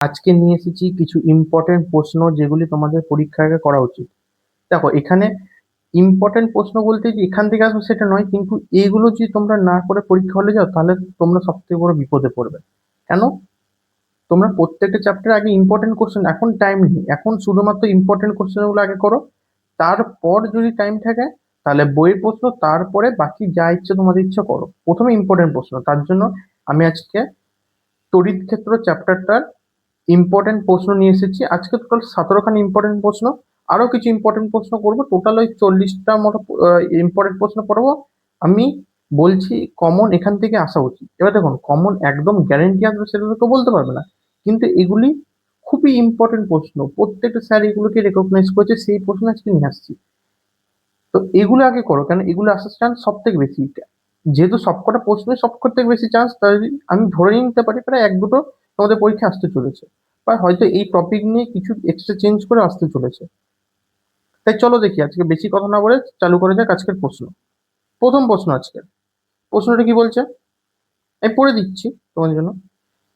আজকে নিয়ে এসেছি কিছু ইম্পর্টেন্ট প্রশ্ন যেগুলি তোমাদের পরীক্ষায় আগে করা উচিত। দেখো এখানে ইম্পর্টেন্ট প্রশ্ন বলতে যে এখান থেকে আসবে সেটা নয়, কিন্তু এইগুলো যদি তোমরা না করে পরীক্ষা হলে যাও তাহলে তোমরা সব থেকে বড় বিপদে পড়বে। কেন? তোমরা প্রত্যেকটা চ্যাপ্টার আগে ইম্পর্টেন্ট কোশ্চেন, এখন টাইম নেই, এখন শুধুমাত্র ইম্পর্টেন্ট কোশ্চেন গুলো আগে করো। তারপর যদি টাইম থাকে তাহলে বইয়ের প্রশ্ন, তারপরে বাকি যা ইচ্ছে তোমাদের ইচ্ছা করো। প্রথমে ইম্পর্টেন্ট প্রশ্ন, তার জন্য আমি আজকে তড়িৎ ক্ষেত্র চ্যাপ্টারটার ইম্পর্টেন্ট প্রশ্ন নিয়ে এসেছি। আজকে টোটাল 17খানি ইম্পর্টেন্ট প্রশ্ন, আরো কিছু ইম্পর্টেন্ট প্রশ্ন করবো, টোটাল ওই 40টা মতো ইম্পর্টেন্ট প্রশ্ন পড়বো। আমি বলছি কমন এখান থেকে আসা উচিত। এবার দেখুন, কমন একদম গ্যারেন্টি আসবে সেটা তো কেউ বলতে পারবে না, কিন্তু এগুলি খুবই ইম্পর্টেন্ট প্রশ্ন, প্রত্যেকটা স্যার এগুলোকে রেকগনাইজ করেছে, সেই প্রশ্ন আজকে নিয়ে আসছি। তো এগুলো আগে করো, কারণ এগুলো আসার চান্স সব থেকে বেশি। যেহেতু সবকটা প্রশ্নে সব থেকে বেশি চান্স, তাই আমি ধরে নিতে পারি প্রায় এক দুটো তোমাদের পরীক্ষা আসতে চলেছে, বা হয়তো এই টপিক নিয়ে কিছু এক্সট্রা চেঞ্জ করে আসতে চলেছে। তাই চলো দেখি, আজকে বেশি কথা না বলে চালু করা যাক আজকের প্রশ্ন। প্রথম প্রশ্ন আজকের, প্রশ্নটা কি বলছে আমি পড়ে দিচ্ছি তোমাদের জন্য।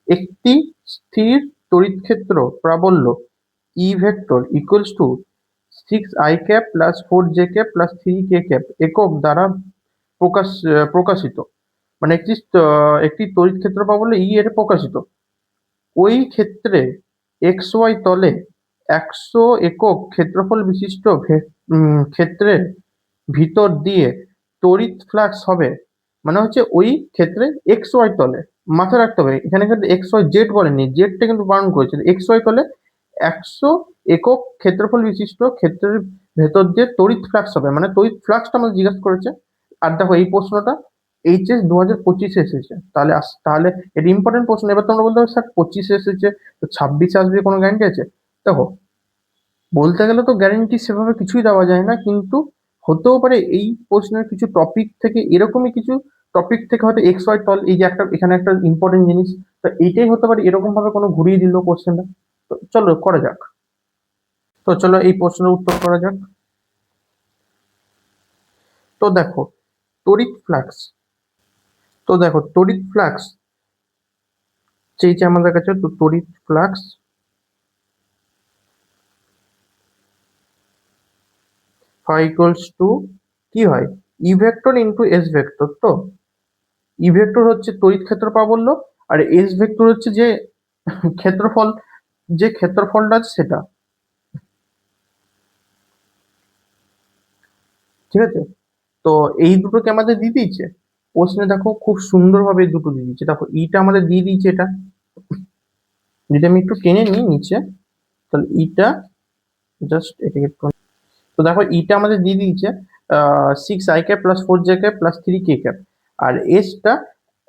একটি স্থির তড়িৎ ক্ষেত্র প্রাবল্য E vector equals to 6i plus 4j plus 3k একক দ্বারা প্রকাশিত। মানে একটি তড়িৎ ক্ষেত্র প্রাবল্য ই এর প্রকাশিত। ওই ক্ষেত্রে এক্স ওয়াই তলে 100 একক ক্ষেত্রফল বিশিষ্ট ক্ষেত্রের ভিতর দিয়ে তড়িৎ ফ্লাক্স হবে। মানে হচ্ছে ওই ক্ষেত্রে এক্স ওয়াই তলে, মাথায় রাখতে হবে এখানে কিন্তু এক্স ওয়াই জেড বলেনি, জেডটা কিন্তু বারণ করেছে। এক্স ওয়াই তলে 100 একক ক্ষেত্রফল বিশিষ্ট ক্ষেত্রের ভেতর দিয়ে তড়িৎ ফ্লাক্স হবে, মানে তড়িৎ ফ্লাক্সটা আমাদের জিজ্ঞাসা করেছে। আর দেখো এই প্রশ্নটা এইচএস 2025-এ এসেছে, তাহলে তাহলে এটা ইম্পর্টেন্ট প্রশ্ন। এবার তোমরা বলতে হবে স্যার 25-এ এসেছে, তো 26-এ আসবে কোনো গ্যারান্টি আছে? দেখো, বলতে গেলে তো গ্যারান্টি সেভাবে কিছুই দেওয়া যায় না, কিন্তু হতেও পারে এই প্রশ্নের কিছু টপিক থেকে, এরকমই কিছু টপিক থেকে হয়তো এক্স ওয়াই তল, এই যে একটা এখানে একটা ইম্পর্টেন্ট জিনিস, তো এইটাই হতে পারে এরকম ভাবে কোনো ঘুরিয়ে দিল কোশ্চেনটা। তো চলো করা যাক। তো চলো এই প্রশ্নের উত্তর করা যাক। তো দেখো তড়িৎ ফ্লাক্স, তো দেখো তড়িৎ ফ্লাক্স চেয়েছে আমাদের কাছে, তো তড়িৎ ফ্লাক্স ইকুয়ালস টু কি হয়, E vector into S vector. তো ই ভেক্টর হচ্ছে তড়িৎ ক্ষেত্র প্রাবল্য, আর এস ভেক্টর হচ্ছে যে ক্ষেত্রফল, যে ক্ষেত্রফলটা আছে সেটা। ঠিক আছে, তো এই দুটোকে আমাদের দিয়ে দিয়েছে প্রশ্নে, দেখো খুব সুন্দরভাবে এই দুটো দিয়ে দিয়েছে। দেখো ইটা আমাদের দিয়ে দিয়েছে, এটা যদি আমি একটু টেনে নিই নিচে, তাহলে ইটা জাস্ট এটাকে তো দেখো ইটা আমাদের দিয়ে দিয়েছে 6i plus 4j plus 3k। আর এসটা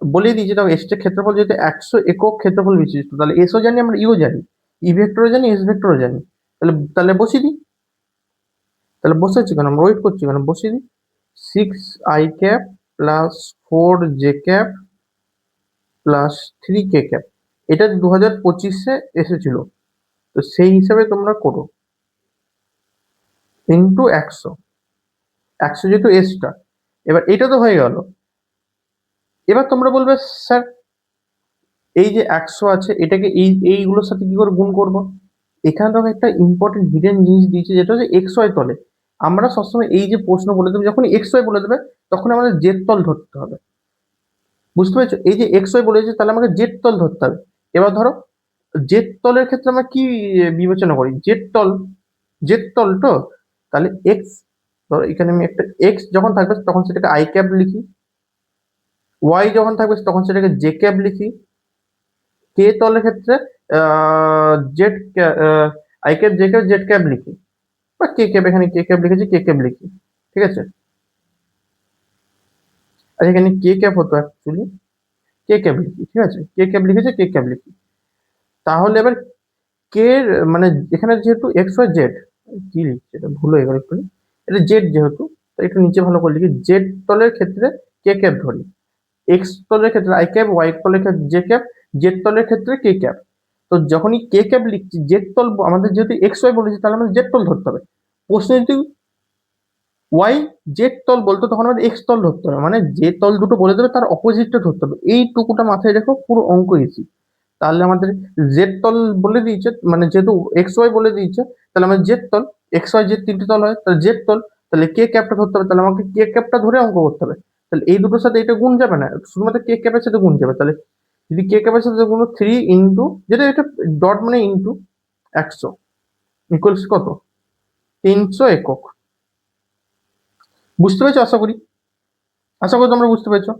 বলে দিয়েছে, দেখো এসটা ক্ষেত্রফল যেহেতু 100 একক ক্ষেত্রফল বিশিষ্ট, তাহলে এসও জানি আমরা, ইও জানি, ই ভেক্টরও জানি, এস ভেক্টরও জানি। তাহলে তাহলে বসিয়ে দিই। তাহলে বসেছি কেন, আমরা ওয়েট করছি কেন, বসিয়ে দিই। 6i plus 4j plus 3k, এটা 2025-এ এসেছিল, তো সেই হিসাবে তোমরা করো ইন্টু 100। 100 যেহেতু এসটা, এবার এটা তো হয়ে গেল। এবার তোমরা বলবে স্যার এই যে 100 আছে এটাকে এইগুলোর সাথে কি করে গুণ করব? এখানে তো একটা ইম্পর্টেন্ট হিডেন জিনিস দিয়েছে, যেটা হচ্ছে এক্স ওয়াই তলে। আমরা সবসময় এই যে প্রশ্ন বলে দেবে, যখন এক্স ওয়াই বলে দেবে তখন আমাদের জেড তল ধরতে হবে। বুঝতে পেরেছো? এই যে এক্স ওয়াই বলেছে তাহলে আমাকে জেড তল ধরতে হবে। এবার ধরো জেড তলের ক্ষেত্রে আমরা কি বিবেচনা করি, জেড তল, জেড তল তো, তাহলে এক্স, ধরো এখানে আমি একটা এক্স যখন থাকবে তখন সেটাকে লিখি, ওয়াই যখন থাকবে তখন সেটাকে লিখি, কে তলের ক্ষেত্রে জেড জেড লিখি, বা এখানে লিখেছি, লিখি। ঠিক আছে, আর এখানে হতো অ্যাকচুয়ালি লিখি। ঠিক আছে, লিখেছে, লিখি। তাহলে এবার কে মানে এখানে যেহেতু এক্স ওয়াই জেড, কি লিখছে এটা ভুল হয়ে গেল একটু, এটা জেড যেহেতু, তো একটু নিচে ভালো করে লিখি, জেড তলের ক্ষেত্রে ধরি, এক্স তলের ক্ষেত্রে ওয়াই তলের ক্ষেত্রে জেড তলের ক্ষেত্রে তো যখনই লিখছি, জেড তল আমাদের যেহেতু এক্স ওয়াই বলেছি, তাহলে আমাদের জেড তল ধরতে হবে। প্রশ্নে যদি ওয়াই জেড তল বলতো তখন আমাদের এক্স তল ধরতে হবে, মানে যে তল দুটো বলে দেবে তার অপোজিটটা ধরতে হবে। এইটুকুটা মাথায় রেখো, পুরো অঙ্ক ইজি। তাহলে আমাদের জেড তল বলে দিয়েছে, মানে যেহেতু এক্স ওয়াই বলে দিয়েছে, তাহলে আমাদের জেড তল, এক্স ওয়াই জেড তিনটে তল হয়, তাহলে জেড তল, তাহলে কে ক্যাপটা ধরতে হবে, তাহলে আমাকে কে ক্যাপটা ধরে অঙ্ক করতে হবে। তাহলে এই দুটোর সাথে এটা গুণ যাবে না, শুধুমাত্র কে ক্যাপের সাথে গুণ যাবে। তাহলে যদি কে ক্যাপের সাথে গুণ 3 ইন্টু, যেটা এটা ডট মানে ইন্টু 100 ইকুয়ালস কত, 300 একক। বুঝতে পেরেছো? আশা করি তোমরা বুঝতে পেরেছো।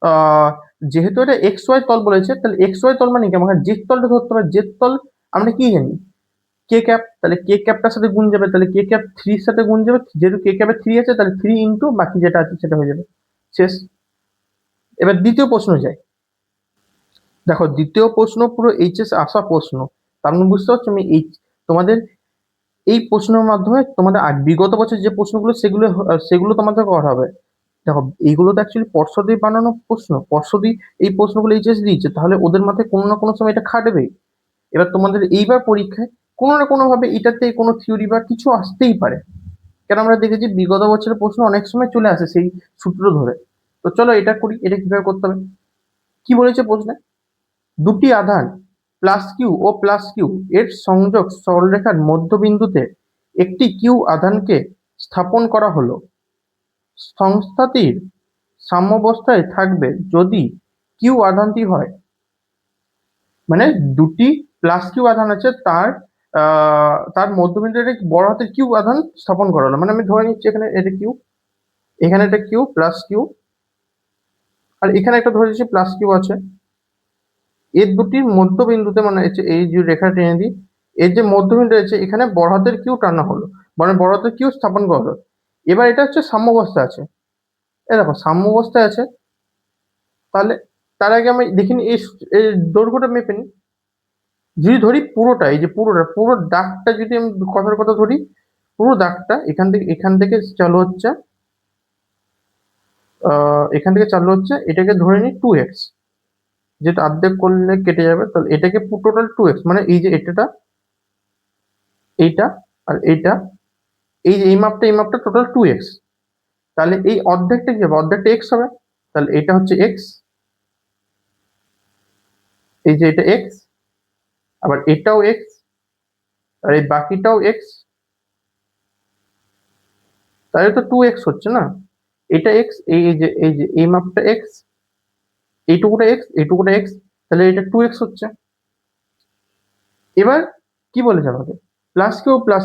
আহ যেহেতু এটা এক্স ওয়াই তল বলেছে, তাহলে এক্স ওয়াই তল মানে কি, আমাকে জেড তলটা ধরতে হবে। জেড তল আমরা কি জানি, কে ক্যাপ, তাহলে কে ক্যাপটার সাথে গুণ যাবে, তাহলে কে ক্যাপ 3 সাথে গুণ যাবে, যেহেতু কে ক্যাপে 3 আছে তাহলে 3 ইন্টু বাকি যেটা আছে সেটা হয়ে যাবে, শেষ। এবার দ্বিতীয় প্রশ্ন যাই। দেখো দ্বিতীয় প্রশ্ন পুরো এইচএস আসা প্রশ্ন, তার মানে বুঝতে পারছো আমি এই তোমাদের এই প্রশ্নের মাধ্যমে তোমাদের বিগত বছর যে প্রশ্নগুলো সেগুলো তোমাদের করা হবে। দেখো এইগুলো তো অ্যাকচুয়ালি পর্ষদের বানানো প্রশ্ন, পর্ষদই এই প্রশ্নগুলো এইচএস দিয়েছে, তাহলে ওদের মাথায় কোনো না কোনো সময় এটা খাটবে। এবার তোমাদের এইবার পরীক্ষায় কোনো না কোনো ভাবে এটাতে কোনো থিওরি বা কিছু আসতেই পারে, কেন আমরা দেখেছি বিগত বছরের প্রশ্ন অনেক সময় চলে আসে সেই সূত্র ধরে। তো চলো এটা করি, এটা কিভাবে করতে হবে। কি বলেছে প্রশ্নে, দুটি আধান প্লাস কিউ ও প্লাস কিউ এর সংযোগ সরলরেখার মধ্যবিন্দুতে একটি কিউ আধানকে স্থাপন করা হলো। সংস্থাটির সাম্যাবস্থায় থাকবে যদি কিউ আধানটি হয়, মানে দুটি প্লাস কিউ আধান আছে, তার মধ্যবিন্দুতে একটা বড় হাতের কিউ আধান স্থাপন করা হলো। মানে আমি ধরে নিচ্ছি এখানে এটা কিউ, এখানে একটা কিউ প্লাস কিউ, আর এখানে একটা ধরে নিচ্ছি প্লাস কিউ আছে। এর দুটির মধ্যবিন্দুতে, মানে এই যে রেখা টেনে দিই, এর যে মধ্যবিন্দু আছে এখানে বড় হাতের কিউ টানা হলো, মানে বড় হাতের কিউ স্থাপন করা হলো। এবার এটা হচ্ছে সাম্যাবস্থা আছে, এই দেখো সাম্যাবস্থায় আছে। তাহলে তার আগে আমি দেখিনি এই দৈর্ঘ্যটা মেপে নিই। যদি ধরি পুরোটা, এই যে পুরো দাগটা যদি আমি কথার কথা ধরি, পুরো দাগটা এখান থেকে চালু হচ্ছে, এখান থেকে চালু হচ্ছে, এটাকে ধরে নিই 2x, যেটা অর্ধেক করলে কেটে যাবে, তাহলে এটাকে টোটাল 2x, মানে এই যে এটা, এইটা আর এইটা, এই যে এই মাপটা টোটাল 2x। তাহলে এই অর্ধেকটা কি হবে, অর্ধেকটা x হবে, তাহলে এটা হচ্ছে x, এই যে এটা x, আবার এটাও x, আর এই বাকিটাও x, তাহলে তো 2x হচ্ছে না, এটা x, এই যে এই মাপটা x, এইটুকুটা x, তাহলে এটা 2x হচ্ছে। এবার কি বলেছে আমাকে, প্লাস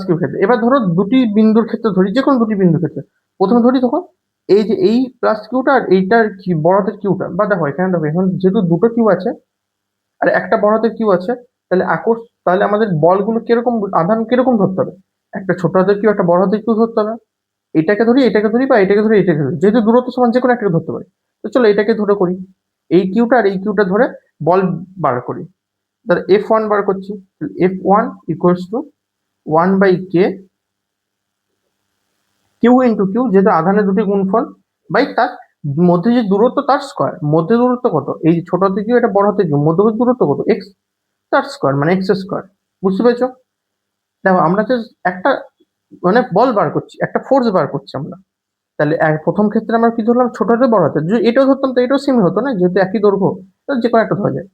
কিউ ক্ষেত্রে, এবার ধরো দুটি বিন্দুর ক্ষেত্রে ধরি, যে কোনো দুটি বিন্দুর ক্ষেত্রে প্রথমে ধরি, তখন এই যে এই প্লাস কিউটা আর এইটার কি বড় হাতের কিউটা, বা দেখো এখানে দেখো, এখন যেহেতু দুটো কিউ আছে আর একটা বড় হাতের কিউ আছে, তাহলে তাহলে আমাদের বলগুলো কিরকম, আধান কিরকম ধরতে হবে, একটা ছোট হাতের কিউ একটা বড় হাতের কিউ ধরতে হবে। এটাকে ধরি বা এটাকে ধরি, যেহেতু দূরত্ব সমান যে কোনো একটাকে ধরতে পারি। তো চলো এটাকে ধরে করি, এই কিউটা আর এই কিউটা ধরে বল বার করি। তাহলে F1 বার করছি, F1 equals to 1/k Q into Q, যেহেতু আধানের দুটি গুণফল, বাই তার মধ্যে যে দূরত্ব তার স্কোয়ার। মধ্যে দূরত্ব কত, এই যে ছোট হাতে কিউ এটা বড় হাতে কিউ, মধ্যবর্তী দূরত্ব কত, এক্স, তার স্কোয়ার মানে এক্স স্কোয়ার। বুঝতে পেরেছো? দেখো আমরা যে একটা মানে বল বার করছি, একটা ফোর্স বার করছি আমরা। তাহলে প্রথম ক্ষেত্রে আমরা কি ধরলাম, ছোট হাতে বড় হাতে, যদি এটাও ধরতাম তো এটাও সেম হতো না, যেহেতু একই দৈর্ঘ্য, তো যে কোনো একটা ধরা যায়।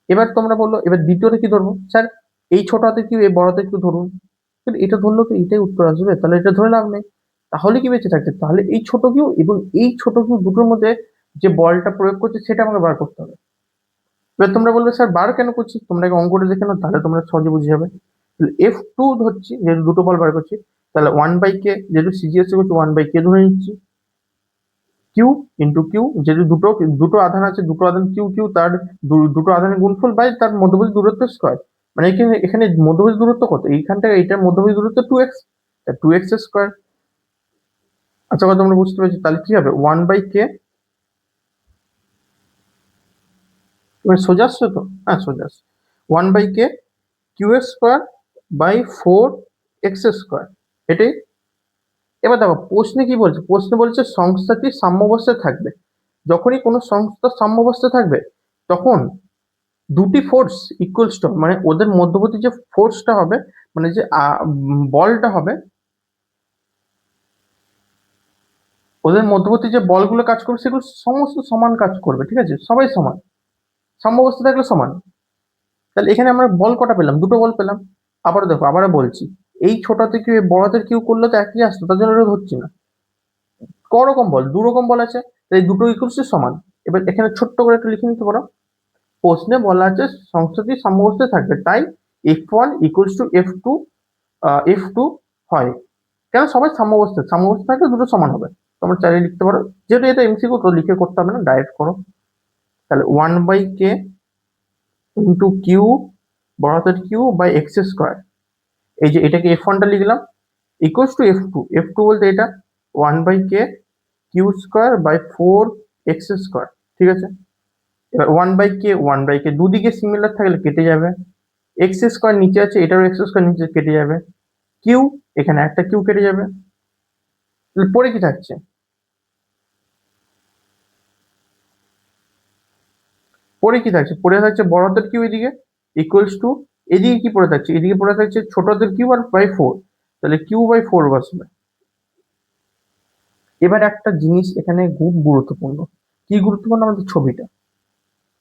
এবার তোমরা বললো এবার দ্বিতীয়টা কি ধরবো, স্যার এই ছোট হাতে কিউ এই বড় হাতে কিউ ধরুন। কিন্তু এটা ধরলে তো এটাই উত্তর আসবে, তাহলে এটা ধরে লাভ নেই। তাহলে কি বেঁচে থাকছে, তাহলে এই ছোট কিউ এবং এই ছোট কিউ দুটোর মধ্যে যে বলটা প্রয়োগ করছে সেটা আমাকে বার করতে হবে। এবার তোমরা বলবে স্যার বার কেন করছি, তোমরা আগে অঙ্কটা দেখে নাও, তাহলে তোমরা সহজে বুঝে যাবে। তাহলে F2 ধরছি, যেহেতু দুটো বল বার করছি, তাহলে 1/k, যেহেতু সিজিএস করছি 1/k ধরে নিচ্ছি, কিউ ইন্টু কিউ, যেহেতু দুটো দুটো আধান আছে, দুটো আধান কিউ কিউ, তার দুটো আধানের গুণফল বাই তার মধ্যবর্তী দূরত্ব স্কোয়ার। মানে এখানে মধ্যবর্তী দূরত্ব কত, এইখান থেকে এইটার মধ্যবর্তী দূরত্ব 2x, 2x স্কোয়ার। আচ্ছা কথা তোমরা বুঝতে পেরেছো, তাহলে কি হবে 1/k, তুমি সোজা আসছো তো, হ্যাঁ সোজা আসছো, 1/k Q square by 4x square, এটাই। এবার দেখো প্রশ্নে কি বলছে, প্রশ্নে বলছে সংস্থাটি সাম্যাবস্থায় থাকবে। যখনই কোনো সংস্থা সাম্যাবস্থায় থাকবে তখন দুটি ফোর্স ইকুয়ালস টু, মানে ওদের মধ্যবর্তী যে ফোর্সটা হবে, মানে যে বলটা হবে, ওদের মধ্যবর্তী যে বলগুলো কাজ করবে সেগুলো সমস্ত সমান কাজ করবে, ঠিক আছে, সবাই সমান, সাম্যাবস্থা থাকলে সমান। তাহলে এখানে আমরা বল কটা পেলাম? দুটো বল পেলাম। আবার দেখো, আবারও বলছি, এই ছোটতে কিউ বড়দের কিউ করলে তো একই আসতো, তার জন্য এটা ধরছি না। রকম বল, দু রকম বল আছে, এই দুটো ইকুয়ালস সমান। এবার এখানে ছোট্ট করে একটু লিখে নিতে পারো, প্রশ্নে বলা আছে সংখ্যাটি সাম্যাবস্থায় থাকবে, তাই f1 ইকুয়ালস টু f2 হয়। কেন? সবাই সাম্যাবস্থায় থাকলে দুটো সমান হবে। তোমরা চাইলে লিখতে পারো, যেহেতু এটা এমসিকিউ তো লিখে করতে হবে না, ডাইরেক্ট করো। তাহলে 1/k ইন্টু কিউ বড় হাতের কিউ বাই এক্স স্কোয়ার, এই যে এটাকে f1টা লিখলাম, ইকুয়ালস টু f2 বলতে এটা 1/k Q square by 4x square. ঠিক আছে, এবার 1/k দুদিকে সিমিলার থাকলে কেটে যাবে, এক্স স্কোয়ার নিচে আছে, এটারও এক্স স্কোয়ার নিচে কেটে যাবে, কিউ এখানে একটা কিউ কেটে যাবে। পরে কি থাকছে? পরে থাকছে বড় হাতের কিউ এদিকে ইকুয়ালস টু, এদিকে কি পড়ে থাকছে? এদিকে পড়ে থাকছে ছোট হাতের কিউ আর বাই 4, তাহলে কিউ বাই 4 বসবে। এবার একটা জিনিস এখানে খুব গুরুত্বপূর্ণ। কি গুরুত্বপূর্ণ? আমাদের ছবিটা,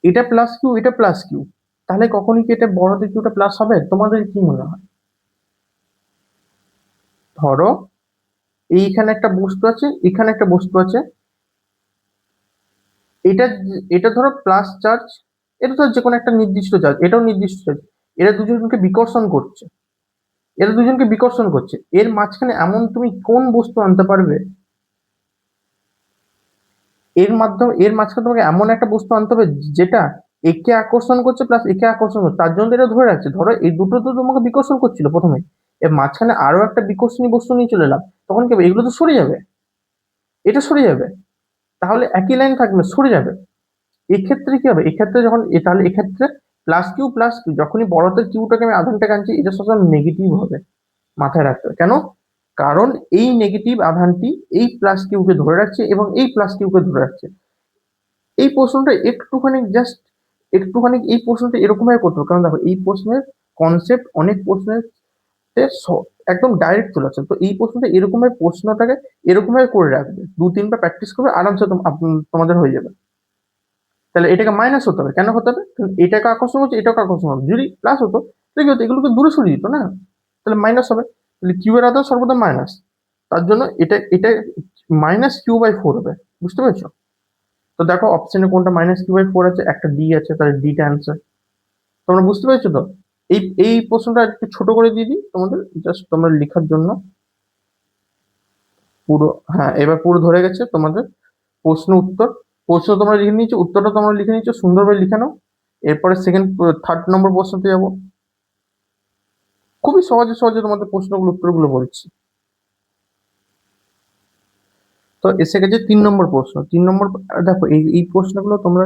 এটা প্লাস কিউ, এটা প্লাস কিউ, তাহলে কখনই কি এটা বড় হাতের কিউটা প্লাস হবে? তোমাদের কি মনে হয়? ধরো এইখানে একটা বস্তু আছে, এখানে একটা বস্তু আছে, এটা এটা ধরো প্লাস চার্জ, এটা ধরো যে কোনো একটা নির্দিষ্ট চার্জ, এটাও নির্দিষ্ট চার্জ, এরা দুজনকে বিকর্ষণ করছে, এর মাঝখানে এমন তুমি কোন বস্তু আনতে পারবে? এর মাঝখানে তোমাকে এমন একটা বস্তু আনতে হবে যেটা একে আকর্ষণ করছে প্লাস একে আকর্ষণ করছে, তার জন্য এটা ধরে রাখছে। ধরো এই দুটো তো তোমাকে বিকর্ষণ করছিল প্রথমে, এর মাঝখানে আরো একটা বিকর্ষণী বস্তু নিয়ে চলে এলাম, তখন কি হবে? এগুলো তো সরে যাবে, এটা সরে যাবে, তাহলে একই লাইন থাকবে না, সরে যাবে। এক্ষেত্রে কি হবে? এক্ষেত্রে যখন তাহলে এক্ষেত্রে প্লাস কিউ যখনই বড়দের কিউটাকে আমি আধানটাকে আনছি, এটা সবসময় নেগেটিভ হবে, মাথায় রাখতে হবে। কেন? কারণ এই নেগেটিভ আধানটি এই প্লাস কিউকে ধরে রাখছে এবং এই প্লাস কিউকে ধরে রাখছে। এই প্রশ্নটা একটুখানি এই প্রশ্নটা এরকম ভাবে করতে হবে, কারণ দেখো এই প্রশ্নের কনসেপ্ট অনেক প্রশ্নের একদম ডাইরেক্ট চলে আসে, তো এই প্রশ্নটা এরকম ভাবে প্রশ্নটাকে এরকম ভাবে করে রাখবে, দু তিনবার প্র্যাকটিস করবে, আরামসে তোমাদের হয়ে যাবে। তাহলে এটাকে মাইনাস হতে হবে, কেন হতে হবে? কারণ এটাকে আকর্ষণ হচ্ছে, এটাকে আকর্ষণ হবে। যদি প্লাস হতো তাহলে কি হতো? এগুলোকে দূরে সরিয়ে দিত না, তাহলে মাইনাস হবে। তাহলে কিউ এর আদর সর্বদা মাইনাস, তার জন্য এটা -q/4 হবে। বুঝতে পেরেছো? তো দেখো অপশনে কোনটা -q/4 আছে, একটা ডি আছে, তাহলে ডিটা অ্যান্সার। তোমরা বুঝতে পেরেছো তো? এই প্রশ্নটা একটু ছোট করে দিয়ে দিই তোমাদের, জাস্ট তোমরা লেখার জন্য। পুরো, হ্যাঁ, এবার পুরো ধরে গেছে তোমাদের। প্রশ্ন উত্তর, প্রশ্ন তোমরা লিখে নিয়েছো, উত্তরটা তোমরা লিখে নিয়েছো, সুন্দরভাবে লিখে নাও। এরপরে থার্ড নম্বর প্রশ্নতে যাবো। খুবই সহজে সহজে তোমাদের প্রশ্নগুলো উত্তরগুলো বলছি। তো এসে গেছে 3 নম্বর প্রশ্ন। 3 নম্বর, দেখো এই প্রশ্নগুলো তোমরা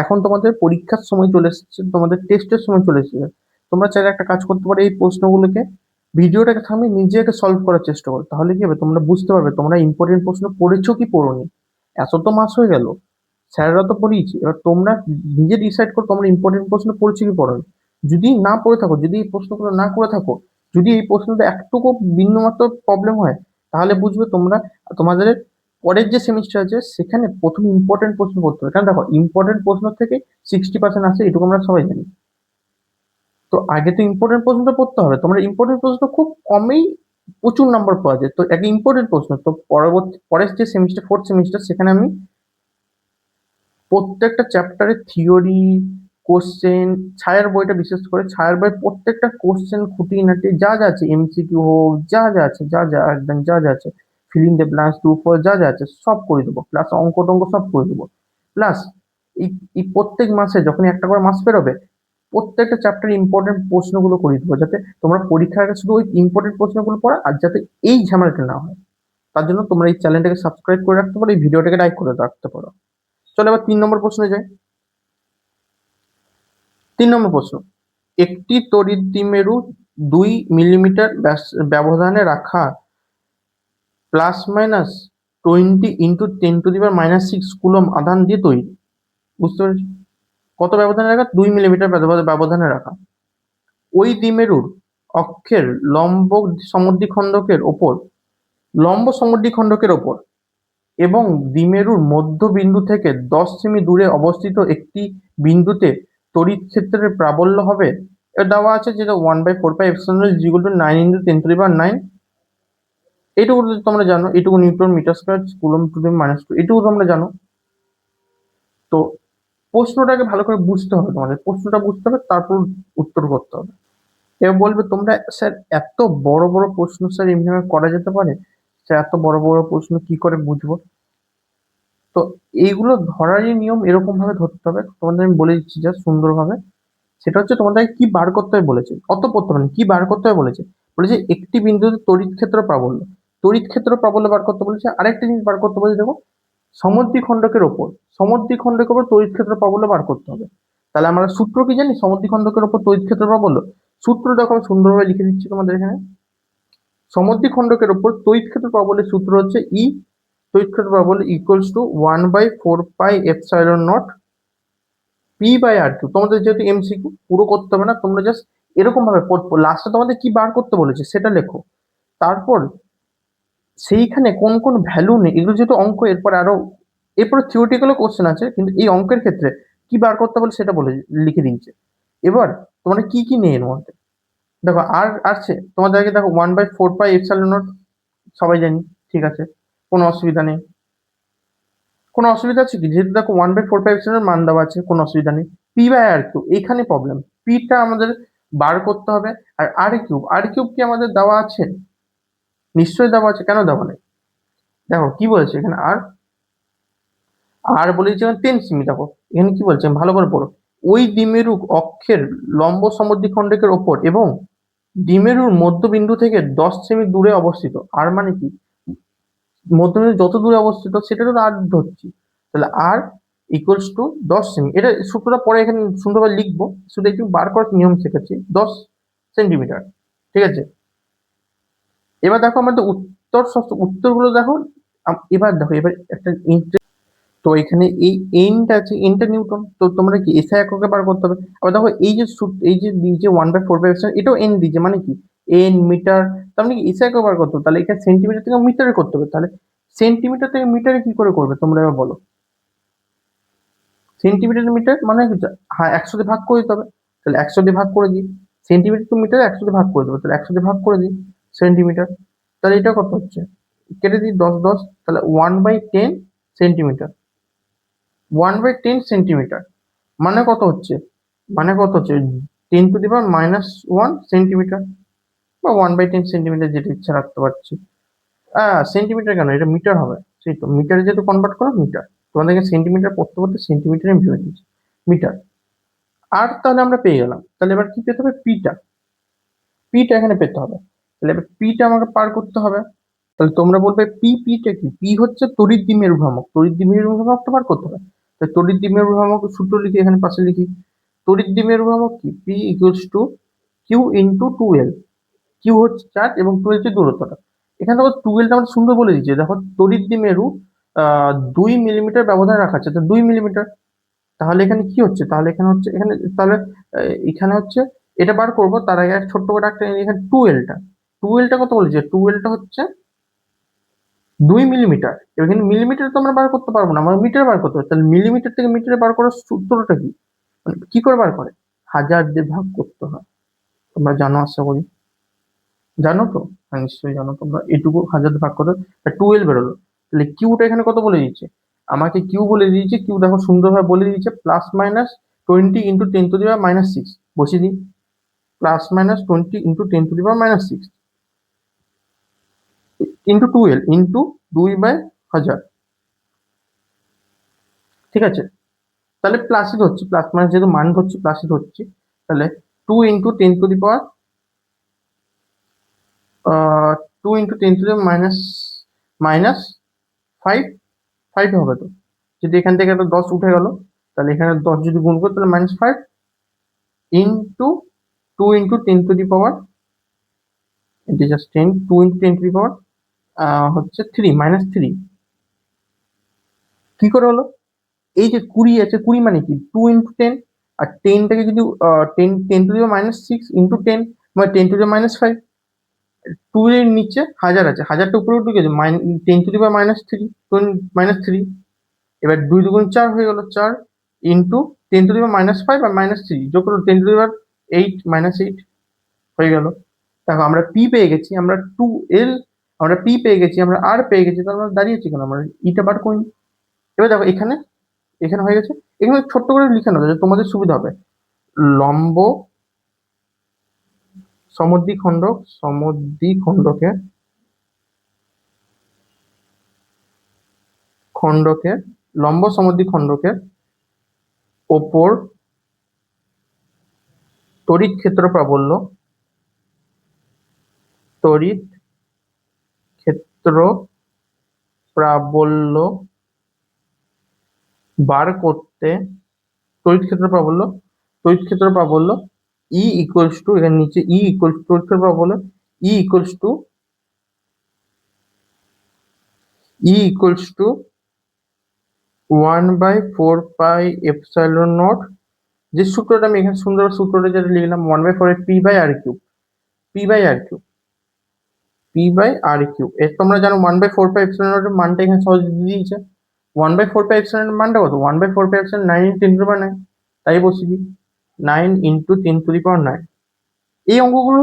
এখন তোমাদের পরীক্ষার সময় চলে এসেছে, তোমাদের টেস্টের সময় চলে এসেছে। তোমরা চাইলে একটা কাজ করতে পারো, এই প্রশ্নগুলোকে ভিডিওটাকে থামিয়ে নিজেকে সলভ করার চেষ্টা করো, তাহলে কি হবে? তোমরা বুঝতে পারবে তোমরা ইম্পর্টেন্ট প্রশ্ন পড়েছো কি পড়োনি। এত তো মাস হয়ে গেল, স্যাররা তো পড়িয়েছে, এবার তোমরা নিজে ডিসাইড করো তোমরা ইম্পর্টেন্ট প্রশ্ন পড়ছো কি পড়োনি। যদি না পড়ে থাকো, যদি এই প্রশ্নগুলো না করে থাকো, যদি এই প্রশ্নটা একটুকু বিন্দুমাত্র প্রবলেম হয়, তাহলে বুঝবে তোমরা তোমাদের পরের যে সেমিস্টার আছে সেখানে প্রথম ইম্পর্টেন্ট প্রশ্ন পড়তে হবে। কারণ দেখো ইম্পর্টেন্ট প্রশ্ন থেকে 60% আসে, এটুকু আমরা সবাই জানি। তো আগে তো ইম্পর্টেন্ট প্রশ্নটা পড়তে হবে। তোমরা ইম্পর্টেন্ট প্রশ্ন খুব কমেই প্রচুর নাম্বার পাওয়া যায়, তো আগে ইম্পর্টেন্ট প্রশ্ন, তো পরের যে সেমিস্টার, 4th সেমিস্টার, সেখানে আমি প্রত্যেকটা চ্যাপ্টারের থিওরি, কোশ্চেন, ছায়ার বইটা বিশেষ করে ছায়ার বই প্রত্যেকটা কোশ্চেন খুঁটিনাটি যা যা আছে, এমসিকিউ হোক, যা যা আছে, একদম যা যা আছে, filling the blanks, true false, যা যা আছে সব করে দেবো, প্লাস অঙ্ক টঙ্ক সব করে দেবো। প্লাস এই এই প্রত্যেক মাসে যখন একটা করে মাস বেরোবে, প্রত্যেকটা চ্যাপ্টার ইম্পর্টেন্ট প্রশ্নগুলো করে দেবো, যাতে তোমরা পরীক্ষার আগে শুধু ওই ইম্পর্টেন্ট প্রশ্নগুলো পড়া, আর যাতে এই ঝামেলাটা না হয়। তার জন্য তোমরা এই চ্যানেলটাকে সাবস্ক্রাইব করে রাখতে পারো, এই ভিডিওটাকে লাইক করে রাখতে পারো। চলো এবার 3 নম্বর প্রশ্নে যাই। 3 নম্বর প্রশ্ন, একটি তড়িৎদ্বিমেরু 2 মিলিমিটার ব্যবধানে রাখা +-20 × 10⁻⁶ কুলম্ব আধান দিয়ে তৈরি। বুঝতে পেরেছি? কত ব্যবধানে রাখা? 2 মিলিমিটার ব্যবধানে রাখা। ওই দ্বিমেরুর অক্ষের লম্ব সমদ্বিখণ্ডকের ওপর এবং দ্বিমেরুর মধ্যবিন্দু থেকে 10 সেমি দূরে অবস্থিত একটি বিন্দুতে তড়িৎ ক্ষেত্রের প্রাবল্য হবে, এটা দেওয়া আছে যেটা 1/4πε0 = 9 × 10⁻৯। এইটুকু যদি তোমরা জানো, এইটুকু newton metre square coulomb to the -2, এইটুকু তোমরা জানো। তো প্রশ্নটাকে ভালো করে বুঝতে হবে, তোমাদের প্রশ্নটা বুঝতে হবে, তারপর উত্তর করতে হবে। এবার বলবে তোমরা স্যার এত বড় বড় প্রশ্ন স্যার এমনিভাবে করা যেতে পারে, স্যার এত বড় বড় প্রশ্ন কি করে বুঝবো? তো এইগুলো ধরারই নিয়ম এরকম ভাবে ধরতে হবে, তোমাদের আমি বলে দিচ্ছি যা সুন্দরভাবে। সেটা হচ্ছে তোমাদের কি বার করতে হবে বলেছে, অত পড়তে হবে না, কি বার করতে হবে বলেছে। বলেছে একটি বিন্দুতে তড়িৎ ক্ষেত্র প্রাবল্য, তড়িৎ ক্ষেত্র প্রাবল্য বার করতে বলেছে। আরেকটা জিনিস বার করতে বলেছে, দেখো সমদ্বিখণ্ডকের ওপর, সমদ্বিখণ্ডকের ওপর তড়িৎ ক্ষেত্র প্রাবল্য বার করতে হবে। তাহলে আমরা সূত্র কি জানি সমদ্বিখণ্ডকের ওপর তড়িৎ ক্ষেত্র প্রাবল্য? সূত্র দেখো আমি সুন্দরভাবে লিখে দিচ্ছি তোমাদের এখানে। সমদ্বিখণ্ডকের ওপর তড়িৎ ক্ষেত্র প্রাবল্যের সূত্র হচ্ছে ই তড়িৎ ক্ষেত্র প্রাবল্য ইকুয়ালস টু 1/4πε0 P/R3। তোমাদের যেহেতু এমসিকিউ পুরো করতে হবে না, তোমরা জাস্ট এরকম ভাবে লাস্টে তোমাদের কি বার করতে বলেছে সেটা লেখো। তারপর সেইখানে কোন কোন ভ্যালু নেই, এগুলো যেহেতু অঙ্ক, এরপরে থিওরিটিক্যাল কোশ্চেন আছে, কিন্তু এই অঙ্কের ক্ষেত্রে কি বার করতে বলে সেটা বলে লিখে দিয়েছে। এবার তোমরা কি কি নেই এর মধ্যে দেখো, আর আছে তোমাদের আগে দেখো 1/4πε0 সবাই জানি, ঠিক আছে, কোনো অসুবিধা নেই। কোনো অসুবিধা আছে কি? যেহেতু দেখো 1/4πε মান দেওয়া আছে, কোনো অসুবিধা নেই। P/R3 এইখানে প্রবলেম, পিটা আমাদের বার করতে হবে। আর আর কিউব কি আমাদের দেওয়া আছে? নিশ্চয়ই দেওয়া আছে, কেন দেওয়া নেই? দেখো কি বলেছে এখানে, আর বলেছে 10 সেমি। দেখো এখানে কি বলছে, ভালো করে পড়ো। ওই দ্বিমেরু অক্ষের লম্ব সমদ্বিখণ্ডকের ওপর এবং দ্বিমেরুর মধ্যবিন্দু থেকে 10 সেমি দূরে অবস্থিত। আর মানে কি, মধ্যবিন্দু যত দূরে অবস্থিত সেটা তো আর ধরছি, তাহলে আর ইকুয়ালস টু 10 সেমি। এটা সূত্রটা পরে এখানে সুন্দরভাবে লিখবো, শুধু একটু বার করার নিয়ম শেখাচ্ছি। 10 সেন্টিমিটার, ঠিক আছে। এবার দেখো আমাদের উত্তরগুলো দেখো। এবার দেখো, এবার একটা তো এখানে এই এনটা আছে, এনটা নিউটন, তো তোমরা কি এসআই এককে বার করতে হবে। আবার দেখো এই যে দিয়েছে 1/4πε, এটাও এন দিয়েছে, মানে কি এন মিটার, তার মানে কি এসআই একক বার করতে হবে। তাহলে এখানে সেন্টিমিটার থেকে মিটারে করতে হবে, তাহলে সেন্টিমিটার থেকে মিটারে কি করে করবে তোমরা এবার বলো। সেন্টিমিটার মিটার মানে হ্যাঁ 100 দিয়ে ভাগ করে দিতে হবে, তাহলে 100 দিয়ে ভাগ করে দিই। সেন্টিমিটার টু মিটার 100 দিয়ে ভাগ করে দেবো, তাহলে 100 দিয়ে ভাগ করে দিই সেন্টিমিটার। তাহলে এটা কত হচ্ছে, কেটে দিই 10 তাহলে 1/10 সেন্টিমিটার। 1/10 সেন্টিমিটার মানে কত হচ্ছে, 10⁻⁻1 সেন্টিমিটার, বা 1/10 সেন্টিমিটার, যেটা ইচ্ছা রাখতে পারছি। সেন্টিমিটার কেন, এটা মিটার হবে। সেই তো, মিটারে যেহেতু কনভার্ট করো মিটার, তোমাদেরকে সেন্টিমিটার পড়তে পড়তে সেন্টিমিটারে আমি ভেবে দিচ্ছি মিটার। আর তাহলে আমরা পেয়ে গেলাম, তাহলে এবার কি পেতে হবে, পিটা এখানে পেতে হবে। তাহলে এবার পিটা আমাকে পার করতে হবে। তাহলে তোমরা বলবে পিটা কি, পি হচ্ছে তড়িৎ দ্বিমেরু ভ্রামক, তড়িৎ দ্বিমেরু ভ্রামকটা বার করতে হবে। তাহলে তড়িৎ দ্বিমেরু ভ্রামক সূত্র লিখি, এখানে পাশে লিখি। তড়িৎ দ্বিমেরু ভ্রামক কি, P equals to Q into 2L। Q হচ্ছে চার্জ এবং 2L হচ্ছে দূরত্বটা। এখানে দেখো 2Lটা আমরা সুন্দর বলে দিচ্ছি, দেখো তড়িৎ দ্বিমেরু 2 মিলিমিটার ব্যবধান রাখা আছে, তো 2 মিলিমিটার। তাহলে এখানে কি হচ্ছে, তাহলে এখানে হচ্ছে, তাহলে এখানে হচ্ছে এটা বার করবো, তার আগে এক ছোট্ট করে একটা এখানে 2Lটা কত বলেছে, 2Lটা হচ্ছে 2 মিলিমিটার। এখানে মিলিমিটার তো আমরা বার করতে পারবো না, আমার মিটার বার করতে হবে। তাহলে মিলিমিটার থেকে মিটারে বার করার সূত্রটা কি, মানে কি করে বার করে, 1000 দিয়ে ভাগ করতে হয়। তোমরা জানো, আশা করি জানো তো, হ্যাঁ নিশ্চয়ই জানো তোমরা। এটুকু 1000 দিয়ে ভাগ করো, 2L বেরোলো। তাহলে কিউটা এখানে কত বলে দিয়েছে, আমাকে কিউ বলে দিয়েছে। কিউ দেখো সুন্দরভাবে বলে দিয়েছে, +-20 × 10⁻⁻6। বসিয়ে দিই, +-20 × 10⁻⁻6 ইন্টু 2L ইন্টু 2/1000, ঠিক আছে। তাহলে প্লাসই ধরছি, প্লাস মানে যেহেতু মান ধরছি প্লাসই ধরছি। তাহলে 2 × 10⁻, 2 × 10⁻⁻5 হবে তো। যদি এখান থেকে একটা 10 উঠে গেল, তাহলে এখানে 10 যদি গুণ করি তাহলে -5 ইন্টু 2 × 10⁻, এটা জাস্ট 10, 2 × 10⁻, হচ্ছে 3 -3। কি করে হলো, এই যে 20 আছে, 20 মানে কি 2 × 10, আর 10টাকে যদি 10⁻⁻6 ইন্টু 10 মানে 10⁻⁻5। 2 এর নিচে 1000 আছে, 1000টা উপরে উঠে গেছে, 10⁻³ -3। এবার 2 2 4 হয়ে গেল, 4 ইন্টু 10⁻⁻5 আর -3 যোগ করো 10⁻8 -8 হয়ে গেল। দেখো আমরা পি পেয়ে গেছি, আমরা 2l, আমরা পি পেয়ে গেছি, আমরা আর পেয়ে গেছি, তাহলে আমরা দাঁড়িয়েছি কেন, আমরা ইটা বার করি। এবার দেখো এখানে এখানে হয়ে গেছে, এখানে ছোট্ট করে লিখে নেবো যাতে তোমাদের সুবিধা হবে। লম্ব সমদ্বিখণ্ডকে লম্ব সমদ্বিখণ্ডকের ওপর তড়িৎ ক্ষেত্র প্রাবল্য বার করতে, তড়িৎ ক্ষেত্র প্রাবল্য ই ইকুয়ালস টু, এখানে নিচে ই ইকুয়ালস টু তড়িৎ ক্ষেত্র প্রাবল্য ই ইকুয়ালস টু 1/4πε0, যে সূত্রটা আমি এখানে সুন্দর সূত্রটা যেটা লিখলাম 1/4 পি বাই আর কিউব। এর তোমরা জানো 1/4πε0 এর মানটা এখানে সহজে দিয়ে দিয়েছে। 1/4πε0 এর মানটা কত, 1/4πε 9 × 10⁹, তাই বসিয়ে দিই 9 × 10⁹। এই অঙ্কগুলো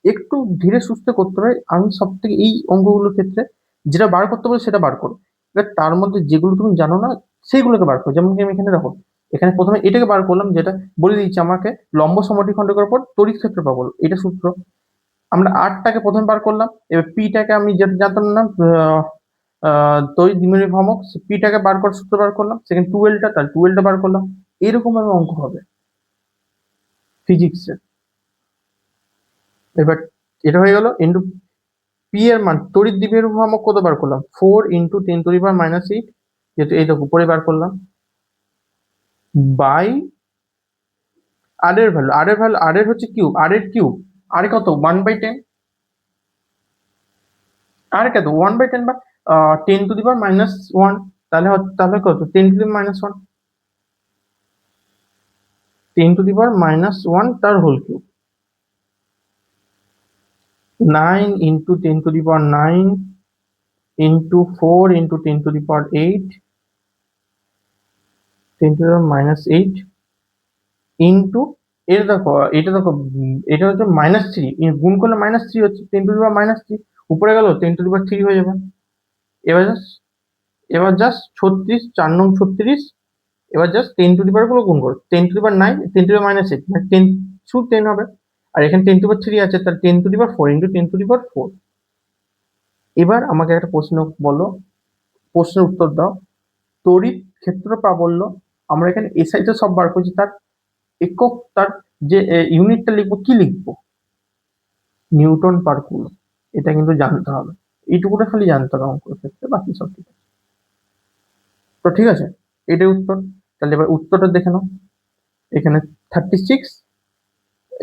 একটু ধীরে সুস্থে করতে হয়, আমি সব থেকে এই অঙ্কগুলোর ক্ষেত্রে যেটা বার করতে বলি সেটা বার করো। এবার তার মধ্যে যেগুলো তুমি জানো না সেইগুলোকে বার করো। যেমন কি আমি এখানে দেখো, এখানে প্রথমে এটাকে বার করলাম, যেটা বলে দিচ্ছি আমাকে লম্ব সমদ্বিখণ্ডকের উপর তড়িৎ ক্ষেত্র পাবো, এটা সূত্র। আমরা আরটাকে প্রথমে বার করলাম, এবার পিটাকে আমি যেটা জানতাম না তড়িৎ দ্বিমেরু ভ্রামক, পিটাকে বার করার সূত্র বার করলাম, সেখানে টুয়েলটা, তার টুয়েলটা বার করলাম। এরকম ভাবে অঙ্ক হবে ফিজিক্সের। এবার এটা হয়ে গেল ইন্টু পি এর মান, তড়িৎ দ্বিমেরু ভ্রামক কত বার করলাম, 4 × 10⁻⁸, যেহেতু এই দেখো উপরে বার করলাম, বাই আর এর ভ্যালু, আর এর হচ্ছে কিউব, আর কত 1/10, আর কত 1/10 বা 10⁻⁻1, তাহলে কত 10⁻1, 10⁻1 তার হোল কিউব, 9 × 10⁹ into 4 × 10⁸, 10⁻8 ইন্টু এটা দেখো, এটা হচ্ছে -3, গুণ করলে -3 হচ্ছে 10⁻3, উপরে গেল 10⁻3 হয়ে যাবে। এবার জাস্ট 36, 4 নং 36, এবার জাস্ট 10 গুলো গুণ করো, 10⁹, 10⁻8 মানে 10 শুধু 10 হবে, আর এখানে 10⁻3 আছে, তার 10⁴ × 10⁴। এবার আমাকে একটা প্রশ্ন বলো, প্রশ্নের উত্তর দাও। তড়িৎ ক্ষেত্র প্রাবল্য, আমরা এখানে এসআই তো সব বার করছি, তার একক, তার যে ইউনিটটা লিখবো, কি লিখবো, নিউটন পার কুলম। এটা কিন্তু জানতে হবে, এইটুকুটা খালি জানতে হবে অঙ্কের ক্ষেত্রে, বাকি সব ঠিক আছে। তো ঠিক আছে, এটাই উত্তর। তাহলে এবার উত্তরটা দেখে নাও, এখানে 36,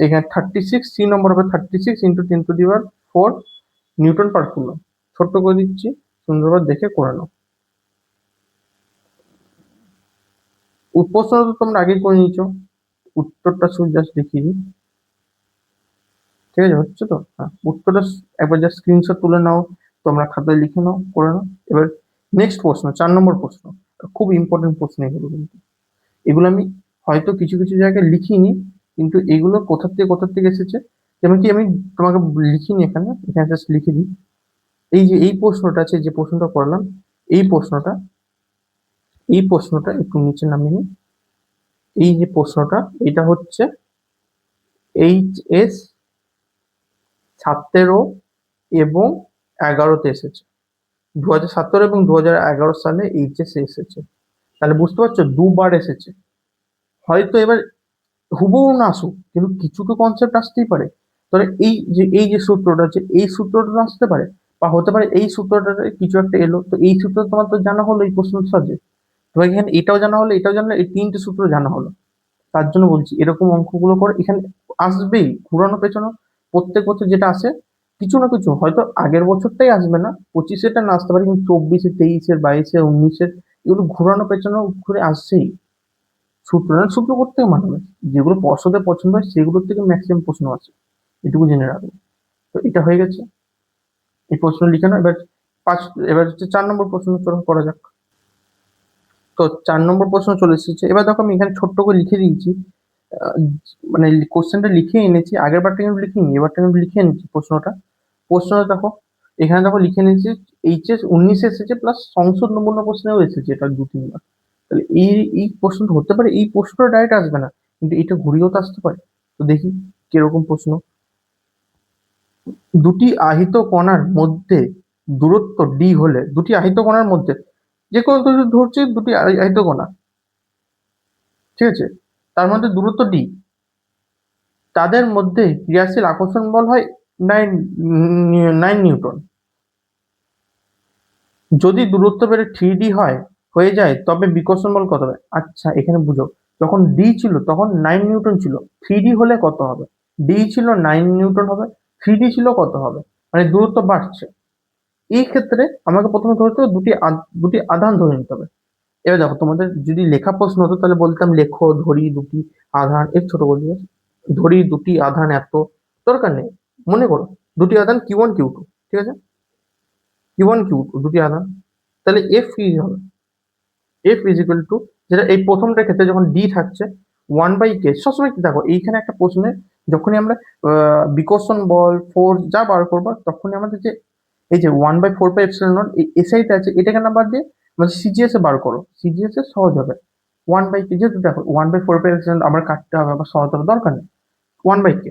এখানে 36, সি নম্বর হবে 36 × 10⁴ নিউটন পার কুলম। ছোট্ট করে দিচ্ছি, সুন্দরভাবে দেখে করে নাও। প্রশ্নটা তো তোমরা আগেই করে নিয়েছো, উত্তরটা শুধু জাস্ট দেখিয়ে দিই। ঠিক আছে, হচ্ছে তো? হ্যাঁ, উত্তরটা একবার জাস্ট স্ক্রিনশট তুলে নাও, তোমরা খাতায় লিখে নাও, করে নাও। এবার নেক্সট প্রশ্ন, 4 নম্বর প্রশ্ন, খুব ইম্পর্টেন্ট প্রশ্ন এগুলো। কিন্তু এগুলো আমি হয়তো কিছু কিছু জায়গায় লিখিনি, কিন্তু এগুলো কোথা থেকে এসেছে, যেমন কি আমি তোমাকে লিখিনি এখানে জাস্ট লিখে দিই। এই যে এই প্রশ্নটা আছে, যে প্রশ্নটা করলাম, এই প্রশ্নটা একটু নিচে নামিয়ে নিই। এই যে প্রশ্নটা, এটা হচ্ছে HS 17 এবং 11-তে এসেছে, 2017 এবং 2011 সালে HS এসেছে। তাহলে বুঝতে পারছো, দুবার এসেছে। হয়তো এবার হুবহু না আসুক, কিন্তু কিছু তো কনসেপ্ট আসতেই পারে। তাহলে এই যে সূত্রটা আছে, এই সূত্রটা আসতে পারে, বা হতে পারে এই সূত্রটা কিছু একটা এলো, তো এই সূত্র তোমার তো জানা হলো এই প্রশ্নের সাহায্যে। তোমার এখানে এটাও জানা হলো, এটাও জানলে, এই 3টে সূত্র জানা হলো। তার জন্য বলছি এরকম অঙ্কগুলো করে, এখানে আসবেই ঘুরানো পেছানো, প্রত্যেক বছর যেটা আসে কিছু না কিছু, হয়তো আগের বছরটাই আসবে না, 25-এরটা না আসতে পারে, কিন্তু 24-এ, 23-এর, 22-এর, 19-এর, এগুলো ঘুরানো পেছানো ঘুরে আসছেই। সূত্র করতে মানবে, যেগুলো পর্ষদের পছন্দ হয় সেগুলোর থেকে ম্যাক্সিমাম প্রশ্ন আছে, এটুকু জেনে রাখবে। তো এটা হয়ে গেছে, এই প্রশ্ন লিখে নাও। এবার এবার হচ্ছে 4 নম্বর প্রশ্ন, চলো করা যাক। তো 4 নম্বর প্রশ্ন চলে এসেছে। এবার দেখো আমি এখানে ছোট্ট করে লিখে দিয়েছি, মানে কোশ্চেনটা লিখে এনেছি, আগের বারটা কিন্তু লিখিনি, এবারটা কিন্তু লিখে এনেছি প্রশ্নটা দেখো, এখানে দেখো লিখে নিয়েছি HS 19 এসেছে প্লাস সংশোধন নমুনা প্রশ্নেও এসেছে, এটা 2-3 বার। তাহলে এই প্রশ্নটা হতে পারে, এই প্রশ্নটা ডাইরেক্ট আসবে না, কিন্তু এটা ঘুরিয়েও তো আসতে পারে। তো দেখি কিরকম প্রশ্ন। দুটি আহিত কণার মধ্যে দূরত্ব d হলে, দুটি আহিত কণার মধ্যে, যে কোনো দুটো ধরছি, দুটি আহিত কণা, ঠিক আছে, তার মধ্যে দূরত্ব d, তাদের মধ্যে ক্রিয়াশীল আকর্ষণ বল হয় 9 নিউটন। যদি দূরত্ব বেড়ে 3d হয়ে যায় তবে বিকর্ষণ বল কত হবে? আচ্ছা এখানে বুঝো, যখন d ছিল তখন 9 নিউটন ছিল, 3d হলে কত হবে? d ছিল 9 নিউটন হবে, 3d ছিল কত হবে? মানে দূরত্ব বাড়ছে। এই ক্ষেত্রে আমাকে প্রথমে ধরতে হবে দুটি আধান ধরে নিতে হবে। এবার দেখো, তোমাদের যদি লেখা প্রশ্ন হতো তাহলে বলতাম লেখো ধরি দুটি আধান, এর ছোট বলি, ধরি দুটি আধান এত, দরকার নেই। মনে করো দুটি আধান Q1 Q2, ঠিক আছে, Q1 Q2 দুটি আধান, তাহলে F কি হবে? F ইজ ইকুয়াল টু, যেটা এই প্রথমটার ক্ষেত্রে যখন D থাকছে 1/k, সবসময় কি দেখো এইখানে একটা প্রশ্নে যখনই আমরা বিকর্ষণ বল, ফোর্স যা বার করবো, তখনই আমাদের যে এই যে 1/4πε0 এই এসআইতে আছে, এটাকে না বাদ দিয়ে মানে সিজিএস এ বার করো, সিজিএস এ সহজ হবে। 1/k, যেহেতু দেখো 1/4πε0 আবার কাটতে হবে, আবার সহজ হবে, দরকার নেই। 1/k,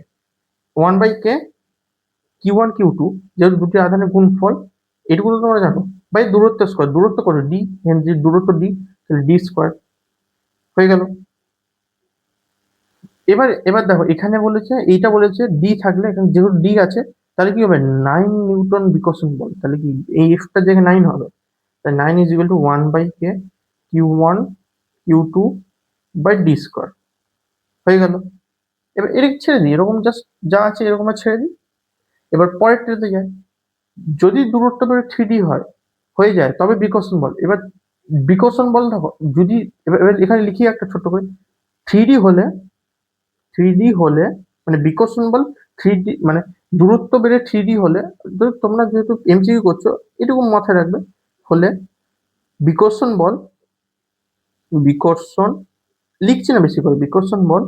1/k Q1 Q2, যেহেতু দুটি আধানের গুণফল, এটুকু তো তোমরা জানো, বাই দূরত্ব স্কোয়ার, দূরত্ব করো ডি, যে দূরত্ব ডি, তাহলে ডি স্কোয়ার হয়ে গেল। এবার দেখো এখানে বলেছে, এইটা বলেছে ডি থাকলে, এখানে যেহেতু ডি আছে, তাহলে কি হবে? 9 নিউটন বিকর্ষণ বল, তাহলে কি এই এফটার জায়গায় 9 হবে, তাহলে 9 is equal to 1/k Q1 Q2 by D square হয়ে গেল। এবার এর ছেড়ে দিই, এরকম জাস্ট যা আছে এরকম ছেড়ে দিই। এবার পরেরটাতে যায়, যদি দূরত্ব বেড়ে 3d হয়ে যায় তবে বিকর্ষণ বল। এবার বিকর্ষণ বল দেখো, যদি এবার এখানে লিখি একটা ছোট্ট করে, 3d হলে, 3d হলে মানে বিকর্ষণ বল 3d মানে দূরত্ব বেড়ে 3d হলে, তোমরা যেহেতু এমসিকিউ করছো এটুকু মাথায় রাখবে, হলে বিকর্ষণ বল, বিকর্ষণ লিখছি না বেশি করে, বিকর্ষণ বল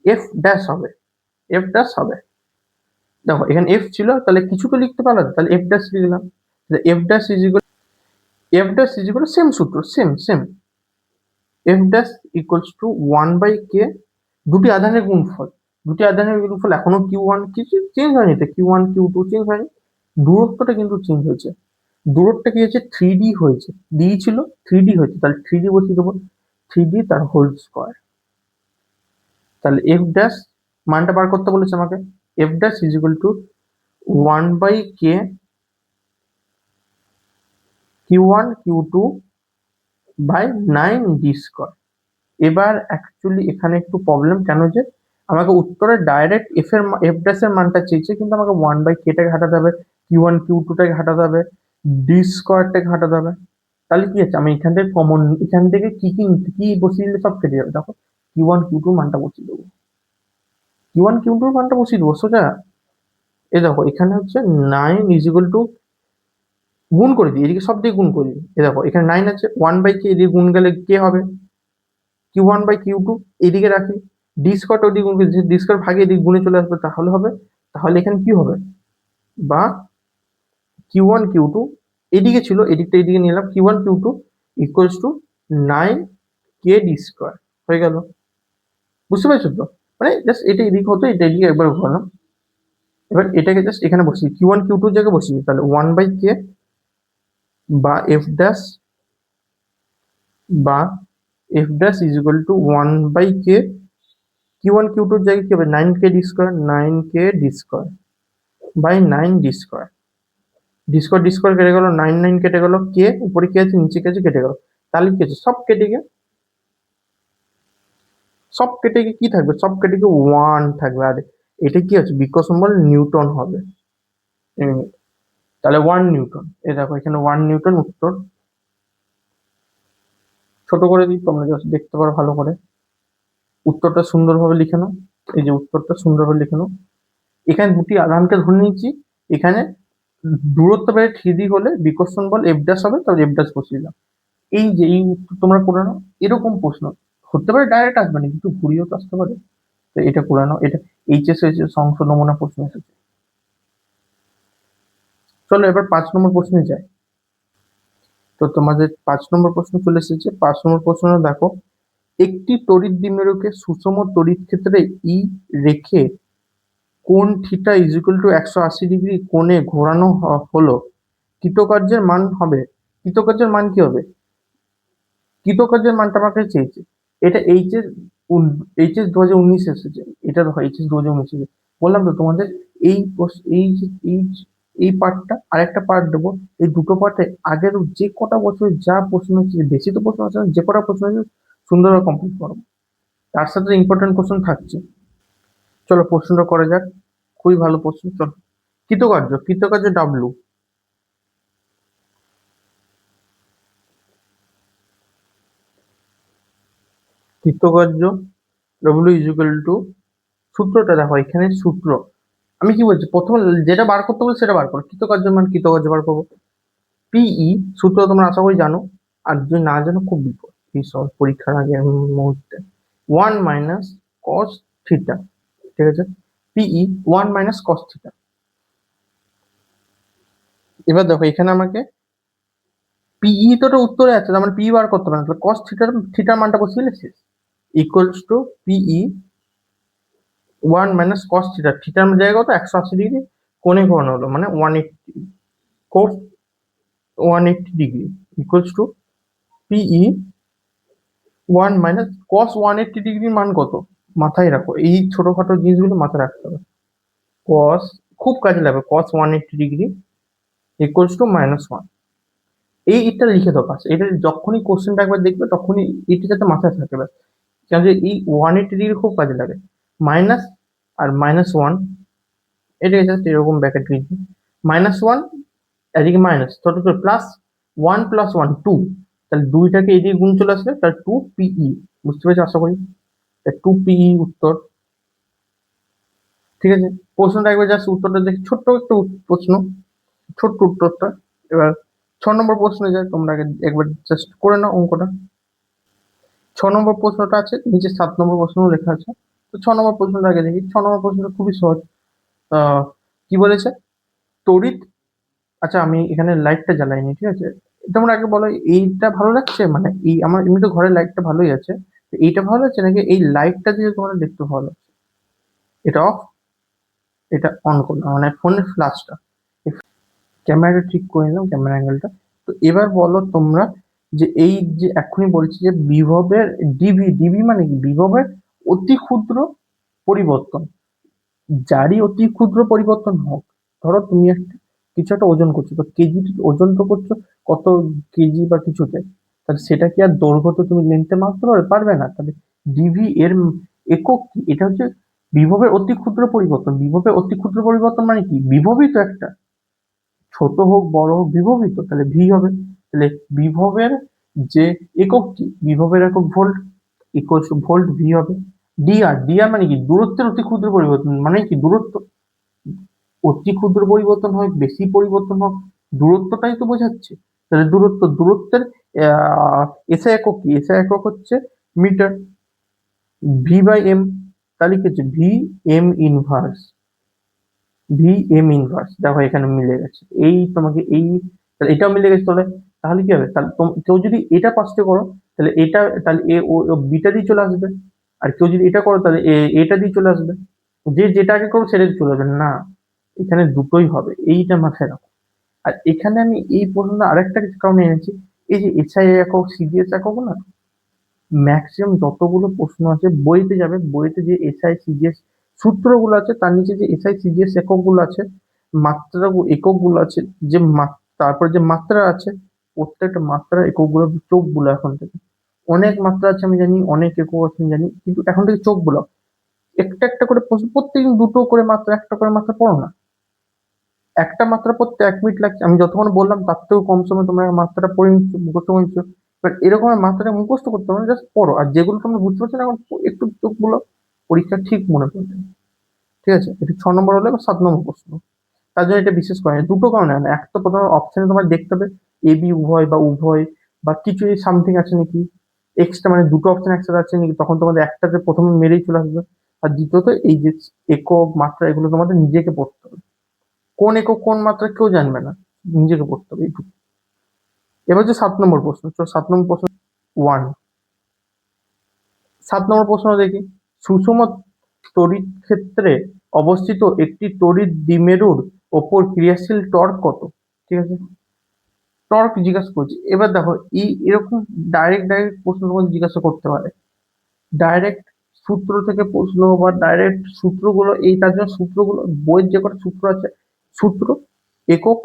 এফ ড্যাশ হবে, এফ ড্যাশ হবে। দেখো এখানে এফ ছিল, তাহলে কিছু তো লিখতে পারলাম, তাহলে এফ ড্যাশ লিখলাম, F dash is equal, F dash is equal same সূত্র, same F dash equals to 1/k, দুটি আধানের গুণফল, দুটি আধানের গুণফল, এখনো Q1 কিছু চেঞ্জ হয়নি, তো Q1 Q2 চেঞ্জ হয়নি, দূরত্বটা কিন্তু চেঞ্জ হয়েছে। দূরত্বটা কি হয়েছে? 3d হয়েছে, d ছিল 3d হয়েছে, তাহলে 3d বসিয়ে দেবো, 3d তার হোল স্কোয়ার। তাহলে এফ ড্যাশ মানটা বার করতে বলেছে আমাকে, F dash is equal to 1/k Q1 Q2 by 9 D square. এবার অ্যাকচুয়ালি এখানে একটু প্রবলেম, কেন যে আমাকে উত্তরে ডাইরেক্ট এফ ড্যাশ এর মানটা চেয়েছে, কিন্তু আমাকে 1/k টাকে হাঁটাতে হবে, Q1 Q2 টাকে হাঁটাতে হবে, ডি স্কোয়ারটাকে হাঁটাতে হবে। তাহলে কি আছে, আমি এখান থেকে কমন, এখান থেকে কি বসিয়ে দিলে সব কেটে যাবে। দেখো Q1 Q2 মানটা বসিয়ে দেবো, Q1 Q2 মানটা বসিয়ে দেবো সোজা। এই দেখো এখানে হচ্ছে 9 ইজ ইকুয়াল টু, গুণ করে দিই, এদিকে সব দিয়ে গুণ করে দিই। এই দেখো এখানে 9 আছে, 1/k এদিকে গুণ গেলে কে হবে? Q1/Q2, এদিকে রাখি, ডি স্কোয়ার ওদিকে গুণ করে, ডি স্কোয়ার ভাগে এদিকে গুণে চলে আসবে, তাহলে হবে, তাহলে এখানে কি হবে? বা Q1 Q2 এদিকে ছিল, এদিকটা এদিকে নিলাম, Q1 Q2 equals to 9k D square হয়ে গেল। বুঝতে পারছো তো? মানে জাস্ট এটা এদিকে হতো, এটা এদিকে একবার করলাম। এবার এটাকে জাস্ট এখানে বসিয়ে Q1 Q2 জায়গায় বসিয়ে, তাহলে 1/k বা এফ ড্যাশ, বা F dash is equal to 1/k Q1 Q2 জায়গায় কি হবে? 9k D square, 9k D square by 9 D square. D square কেটে গেল, 9 কেটে গেল, কে উপরে কি আছে নিচে কি আছে কেটে গেল, তাহলে কি আছে? সব কেটে গিয়ে কি থাকবে? সব কেটে গিয়ে 1 থাকবে, আর এটা কি আছে? বিকর্ষণ বল নিউটন হবে। তাহলে 1 নিউটন, এই দেখো এখানে 1 নিউটন উত্তর। ছোট করে দিই, তোমরা জাস্ট দেখতে পারো ভালো করে, উত্তরটা সুন্দরভাবে লিখে নাও। এই যে উত্তরটা সুন্দরভাবে লিখে নাও, এখানে দুটি আধানকে ধরে নিয়েছি, এখানে দূরত্ব বেড়ে 3d হলে বিকর্ষণ বল এফ ড্যাশ হবে, তাহলে এফ ড্যাশ বসিয়ে দিলাম। এই যে এই উত্তর তোমরা করে নাও, এরকম প্রশ্ন হতে পারে, ডাইরেক্ট আসবে না কিন্তু ঘুরিয়েও তো আসতে পারে। তো এটা করে নাও, এটা এইচএস এসে সংশোধন নমুনা প্রশ্ন এসেছে। চলো এবার 5 নম্বর প্রশ্নে যাই। তো তোমাদের 5 নম্বর প্রশ্ন চলে এসেছে। 5 নম্বর প্রশ্নটা দেখো, একটি তড়িৎ দ্বিমেরুকে সুষম তড়িৎ ক্ষেত্রে ই রেখে কোণ theta is equal two 180 degree কোণে ঘোরানো হলো, কৃতকার্যের মান হবে। কৃতকার্যের মান কি হবে? কৃতকার্যের মানটা আমার কাছে চেয়েছে। এটা এইচএস 2019 এসেছে, এটা দেখো এইচএস 2019 এসেছে। বললাম তো তোমাদের এই এই পার্টটা আরেকটা পার্ট দেবো। এই দুটো পার্টে আগের যে কটা বছর যা প্রশ্ন হচ্ছে, বেশি তো প্রশ্ন আছে না, যে কটা প্রশ্ন আছে সুন্দরভাবে কমপ্লিট করবো, তার সাথে ইম্পর্টেন্ট কোশ্চেন থাকছে। চলো প্রশ্নটা করা যাক, খুবই ভালো প্রশ্ন। চলো, কৃতকার্য, কৃতকার্য ডাব্লু, কৃতকার্য ডাব্লু ইজ ইকুয়াল টু, সূত্রটা দেখো এখানে সূত্র। আমি কি বলছি, প্রথমে যেটা বার করতে বলছি সেটা বার করো। কৃতকার্য মান কৃতকার্য বার করবো। পিই সূত্র তোমরা আশা করি জানো, আর যদি না জানো খুব বিপদ এই সব পরীক্ষার আগের মুহূর্তে। 1 - cos থিটা, ঠিক আছে। পিই 1 - cos থিটা। এবার দেখো এখানে আমাকে পিই তো ওটা উত্তরে আছে, তার মানে পি বার করতে হবে না, তাহলে কস থিটার থিটার মানটা বসিয়ে শেষ। ইকুয়ালস টু পিই 1 - cos থিটা, থিটার জায়গা তো 180 ডিগ্রি কোণে ঘোরানো হলো, মানে 180 ডিগ্রি ইকুয়ালস টু পিই 1 - cos 180 ডিগ্রির মান কত? মাথায় রাখো, এই ছোটখাটো জিনিসগুলো মাথায় রাখতে হবে। কস, খুব কাজে লাগবে, cos 180 ডিগ্রি ইকুয়ালস টু -1। এইটা লিখে দাও পাশে, এটা যখনই কোশ্চেনটা একবার দেখবে তখনই এটা যাতে মাথায় থাকে ব্যাস। কেন যে এই 180 ডিগ্রি খুব কাজে লাগে। মাইনাস আর -1, এটাকে জাস্ট এরকম ব্যাকেট লিখবি। -1, এদিকে মাইনাস, ছোট ছোট প্লাস, 1 + 1 2, তাহলে দুইটাকে এদিকে গুণ চলে আসবে, তাহলে 2 পিই। বুঝতে পেরেছো আশা করি? 2 পিই উত্তর। ঠিক আছে, প্রশ্নটা একবার জাস্ট উত্তরটা দেখি, ছোট্ট একটা প্রশ্ন, ছোট্ট উত্তরটা। এবার 6 নম্বর প্রশ্নে যায়, তোমরা আগে একবার জাস্ট করে নাও অঙ্কটা। 6 নম্বর প্রশ্নটা আছে নিচে, 7 নম্বর প্রশ্ন লেখা আছে। তো 6 নম্বর প্রশ্নটা আগে দেখি। 6 নম্বর প্রশ্নটা খুবই সহজ। আহ কি বলেছে? তড়িৎ, আচ্ছা আমি এখানে লাইটটা জ্বালাইনি, ঠিক আছে। তোমরা আগে বলো, এইটা ভালো লাগছে, মানে এই আমার এমনি তো ঘরের লাইটটা ভালোই আছে, তো এইটা ভালো লাগছে নাকি এই লাইটটা দিয়ে তোমার দেখতে ভালো লাগছে? এটা অফ, এটা অন করলাম, মানে ফোনের ফ্ল্যাশটা। ক্যামেরাটা ঠিক করে নিলাম, ক্যামেরা অ্যাঙ্গেলটা। তো এবার বলো তোমরা, যে এই যে এখনই বলছি যে বিভবের ডিভি, ডিভি মানে কি? বিভবের অতি ক্ষুদ্র পরিবর্তন, যারই অতি ক্ষুদ্র পরিবর্তন হোক। ধরো তুমি একটা কিছু একটা ওজন করছো, তো কেজি ওজন তো করছো কত কেজি বা কিছুতে, তাহলে সেটা কি আর দৈর্ঘ্য তুমি লেন্থে মাপতে পারবে না? তাহলে ডিভি এর একক কি? এটা হচ্ছে বিভবের অতি ক্ষুদ্র পরিবর্তন। বিভবের অতি ক্ষুদ্র পরিবর্তন মানে কি? বিভবই তো একটা, ছোট হোক বড় হোক বিভবই তো, তাহলে ভি হবে। তাহলে বিভবের যে একক কি? বিভবের একক volt, equal to volt V হবে। ডিআর, ডিআর মানে কি? দূরত্বের অতি ক্ষুদ্র পরিবর্তন, মানে কি? দূরত্ব, অতি ক্ষুদ্র পরিবর্তন হয় বেশি পরিবর্তন হোক, দূরত্বটাই তো বোঝাচ্ছে। তাহলে দূরত্ব, দূরত্বের আহ এসআই একক কি? এসআই একক হচ্ছে মিটার। ভি/এম, তাহলে কি হচ্ছে? V M inverse, V M inverse. দেখো এখানে মিলে গেছে, এই তোমাকে এই, তাহলে এটাও মিলে গেছে। তাহলে তাহলে কি হবে? তাহলে কেউ যদি এটা পাশে করো, তাহলে এটা, তাহলে এ ও বিটা দিয়ে চলে আসবে। আর কেউ যদি এটা করো তাহলে এটা দিয়ে চলে আসবে। যে যেটা আগে করো সেটা দিয়ে চলে আসবে না, এখানে দুটোই হবে, এইটা মাথায় রাখো। আর এখানে আমি এই প্রশ্নটা আরেকটা কিছু কারণে এনেছি, এই যে এসআই একক সিজিএস একক না, ম্যাক্সিমাম যতগুলো প্রশ্ন আছে বইতে যাবে, বইতে যে এসআই সিজিএস সূত্রগুলো আছে, তার নিচে যে এসআই সিজিএস এককগুলো আছে, মাত্রা এককগুলো আছে, যে তারপর যে মাত্রা আছে, প্রত্যেকটা মাত্রার এককগুলো চোখ গুলো এখন থেকে। অনেক মাত্রা আছে আমি জানি, অনেক একক আছে আমি জানি, কিন্তু এখন থেকে চোখ গুলো একটা একটা করে প্রশ্ন, প্রত্যেকদিন দুটো করে মাত্রা, একটা করে মাত্রা পড়ো না। একটা মাত্রা পড়তে 1 মিনিট লাগছে, আমি যতক্ষণ বললাম তার থেকেও কম সময় তোমরা মাত্রাটা পড়ে নিচ্ছ, মুখস্থ করে নিচ্ছ। বাট এরকম মাত্রাটা মুখস্থ করতে হবে, জাস্ট পড়ো, আর যেগুলো তোমরা বুঝতে পারছো না এখন একটু চোখগুলো পরীক্ষা ঠিক মনে পড়বে। ঠিক আছে, এটা 6 নম্বর হলো। এবার 7 নম্বর প্রশ্ন, তার জন্য এটা বিশেষ করে দুটো কারণে হয় না। এক তো প্রথমে অপশনে তোমার দেখতে হবে এ বি উভয় বা উভয়, বা কিছু সামথিং আছে নাকি এক্সট্রা, মানে দুটো অপশন একসাথে আছে নাকি, তখন তোমাদের একটাতে প্রথমে মেরেই চলে আসবে। আর দ্বিতীয়ত এই যে একক মাত্রা এগুলো তোমাদের নিজেকে পড়তে হবে, কোন একক কোন মাত্রা কেউ জানবে না, নিজেকে পড়তে হবে এইটুকু। এবার যে 7 নম্বর প্রশ্ন, তো 7 নম্বর প্রশ্ন ওয়ান, 7 নম্বর প্রশ্ন দেখি, সুষম তড়িৎ ক্ষেত্রে অবস্থিত একটি তড়িৎ দ্বিমেরুর ওপর ক্রিয়াশীল টর্ক কত? ঠিক আছে, টর্ক জিজ্ঞাসা করছি। এবার দেখো এই এরকম ডাইরেক্ট ডাইরেক্ট প্রশ্ন তোমাকে জিজ্ঞাসা করতে পারে, ডাইরেক্ট সূত্র থেকে প্রশ্ন বা ডাইরেক্ট সূত্রগুলো, এই তার জন্য সূত্রগুলো বইয়ের যে কটা সূত্র আছে, সূত্র, একক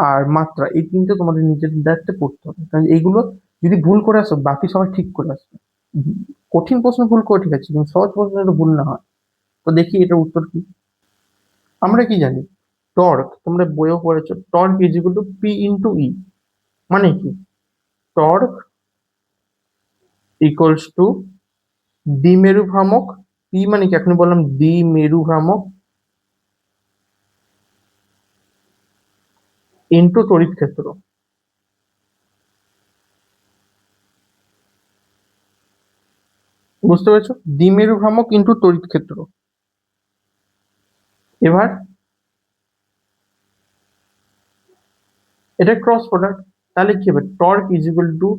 আর মাত্রা, এই তিনটে তোমাদের নিজের দায়িত্বে পড়তে হবে, কারণ এইগুলো যদি ভুল করে আসো বাকি সবাই ঠিক করে আসবে। কঠিন প্রশ্ন ভুল করে ঠিক আছে, কিন্তু সহজ প্রশ্ন যাতে ভুল না হয়। তো দেখি এটার উত্তর কি। আমরা কি জানি, টর্ক তোমরা বইও পড়েছো, torque is equal to P into E. মানে কি, টর্ক ইকুয়ালস টু দ্বিমেরু ভ্রামক, পি মানে কি এখন বললাম দ্বিমেরু ভ্রামক ইন্টু তড়িৎ ক্ষেত্র। বুঝতে পেরেছো, দ্বিমেরু ভ্রামক ইন্টু তড়িৎ ক্ষেত্র। এবার এটা ক্রস প্রোডাক্ট, তাহলে কি হবে, torque is equal to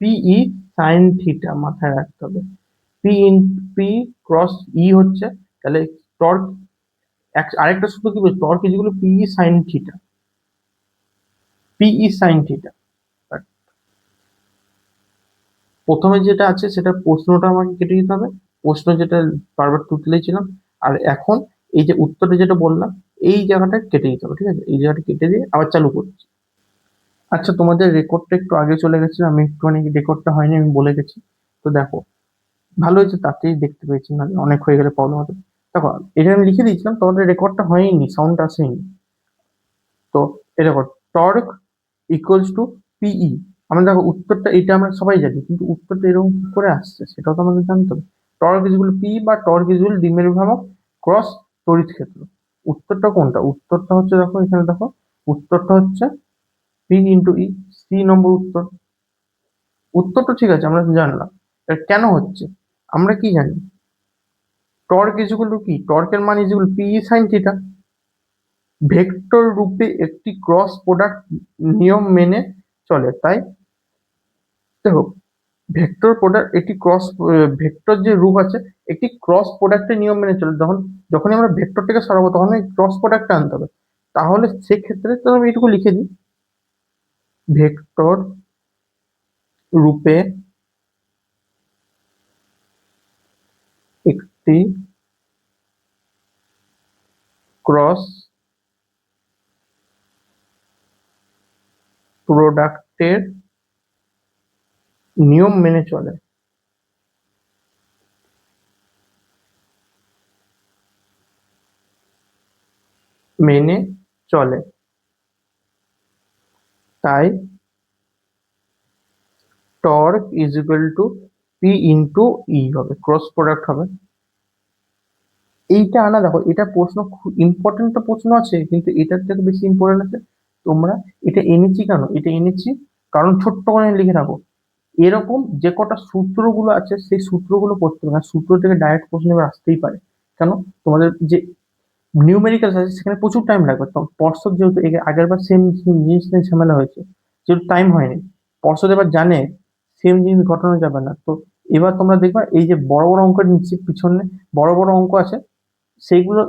PE sine theta, মাথায় রাখতে হবে। P in P cross E হচ্ছে, তাহলে টর্ক, আরেকটা সূত্র কি বলছে, torque is equal to PE sine theta, PE sine theta. প্রথমে যেটা আছে সেটা প্রশ্নটা আমাকে কেটে দিতে হবে, প্রশ্ন যেটা বারবার তুলেছিলাম, আর এখন এই যে উত্তরে যেটা বললাম এই জায়গাটা কেটে দিতে হবে, ঠিক আছে, এই জায়গাটা কেটে দিয়ে আবার চালু করছি। আচ্ছা, তোমাদের রেকর্ডটা একটু আগে চলে গেছে, আমি একটুখানি রেকর্ডটা হয়নি আমি বলে গেছি। তো দেখো, ভালো হয়েছে তাতেই দেখতে পেয়েছি, না অনেক হয়ে গেলে প্রবলেম হবে। দেখো, এটা আমি লিখে দিয়েছিলাম, তোমাদের রেকর্ডটা হয়নি, সাউন্ড আসেনি। তো এটা দেখো, টর্ক ইকুয়ালস টু পিই, আমরা দেখো উত্তরটা এটা আমরা সবাই জানি, কিন্তু উত্তরটা এরকম কি করে আসছে সেটাও তো আমাদের জানতে হবে। টর্ক ইকুয়াল পি বা টর্ক ইকুয়াল দ্বিমেরু ভ্রামক ক্রস তড়িৎ ক্ষেত্র। উত্তরটা কোনটা, উত্তরটা হচ্ছে দেখো এখানে দেখো, উত্তরটা হচ্ছে পি ইন্টু ই, সি নম্বর উত্তর। উত্তরটা ঠিক আছে আমরা জানলাম, এটা কেন হচ্ছে আমরা কি জানি, টর্ক ইকুয়াল টু কি, টর্কের মান equal P sine theta, vector রূপে একটি ক্রস প্রোডাক্ট নিয়ম মেনে চলে, তাই দেখো ভেক্টর প্রোডাক্ট একটি ক্রস, ভেক্টর যে রূপ আছে একটি ক্রস প্রোডাক্টের নিয়ম মেনে চলে, যখন যখনই আমরা ভেক্টরটাকে সরাবো তখন এই ক্রস প্রোডাক্টটা আনতে হবে। তাহলে সেক্ষেত্রে তো আমি এটুকু লিখে দিই, ভেক্টর রূপে একটি ক্রস প্রোডাক্টের নিয়ম মেনে চলে, মেনে চলে, তাই torque is equal to P into E হবে, ক্রস প্রোডাক্ট হবে। এইটা আনা দেখো, এটা প্রশ্ন খুব ইম্পর্টেন্ট, তো প্রশ্ন আছে কিন্তু এটার থেকে বেশি ইম্পর্টেন্ট আছে, তোমরা এটা এনেছি কেন, এটা এনেছি কারণ ছোট্ট করে লিখে রাখো, এরকম যে কটা সূত্রগুলো আছে সেই সূত্রগুলো পড়তে হবে, কারণ সূত্র থেকে ডাইরেক্ট প্রশ্ন এবার আসতেই পারে। কেন, তোমাদের যে নিউমেরিক্যাল আছে সেখানে প্রচুর টাইম লাগবে, তো পর্ষদ যেহেতু আগের বার সেম জিনিস নিয়ে ঝামেলা হয়েছে, যেহেতু টাইম হয়নি, পর্ষদ এবার জানে সেম জিনিস ঘটানো যাবে না। তো এবার তোমরা দেখবা এই যে বড় বড় অঙ্কের নিচে পিছনে বড় বড় অঙ্ক আছে, সেইগুলো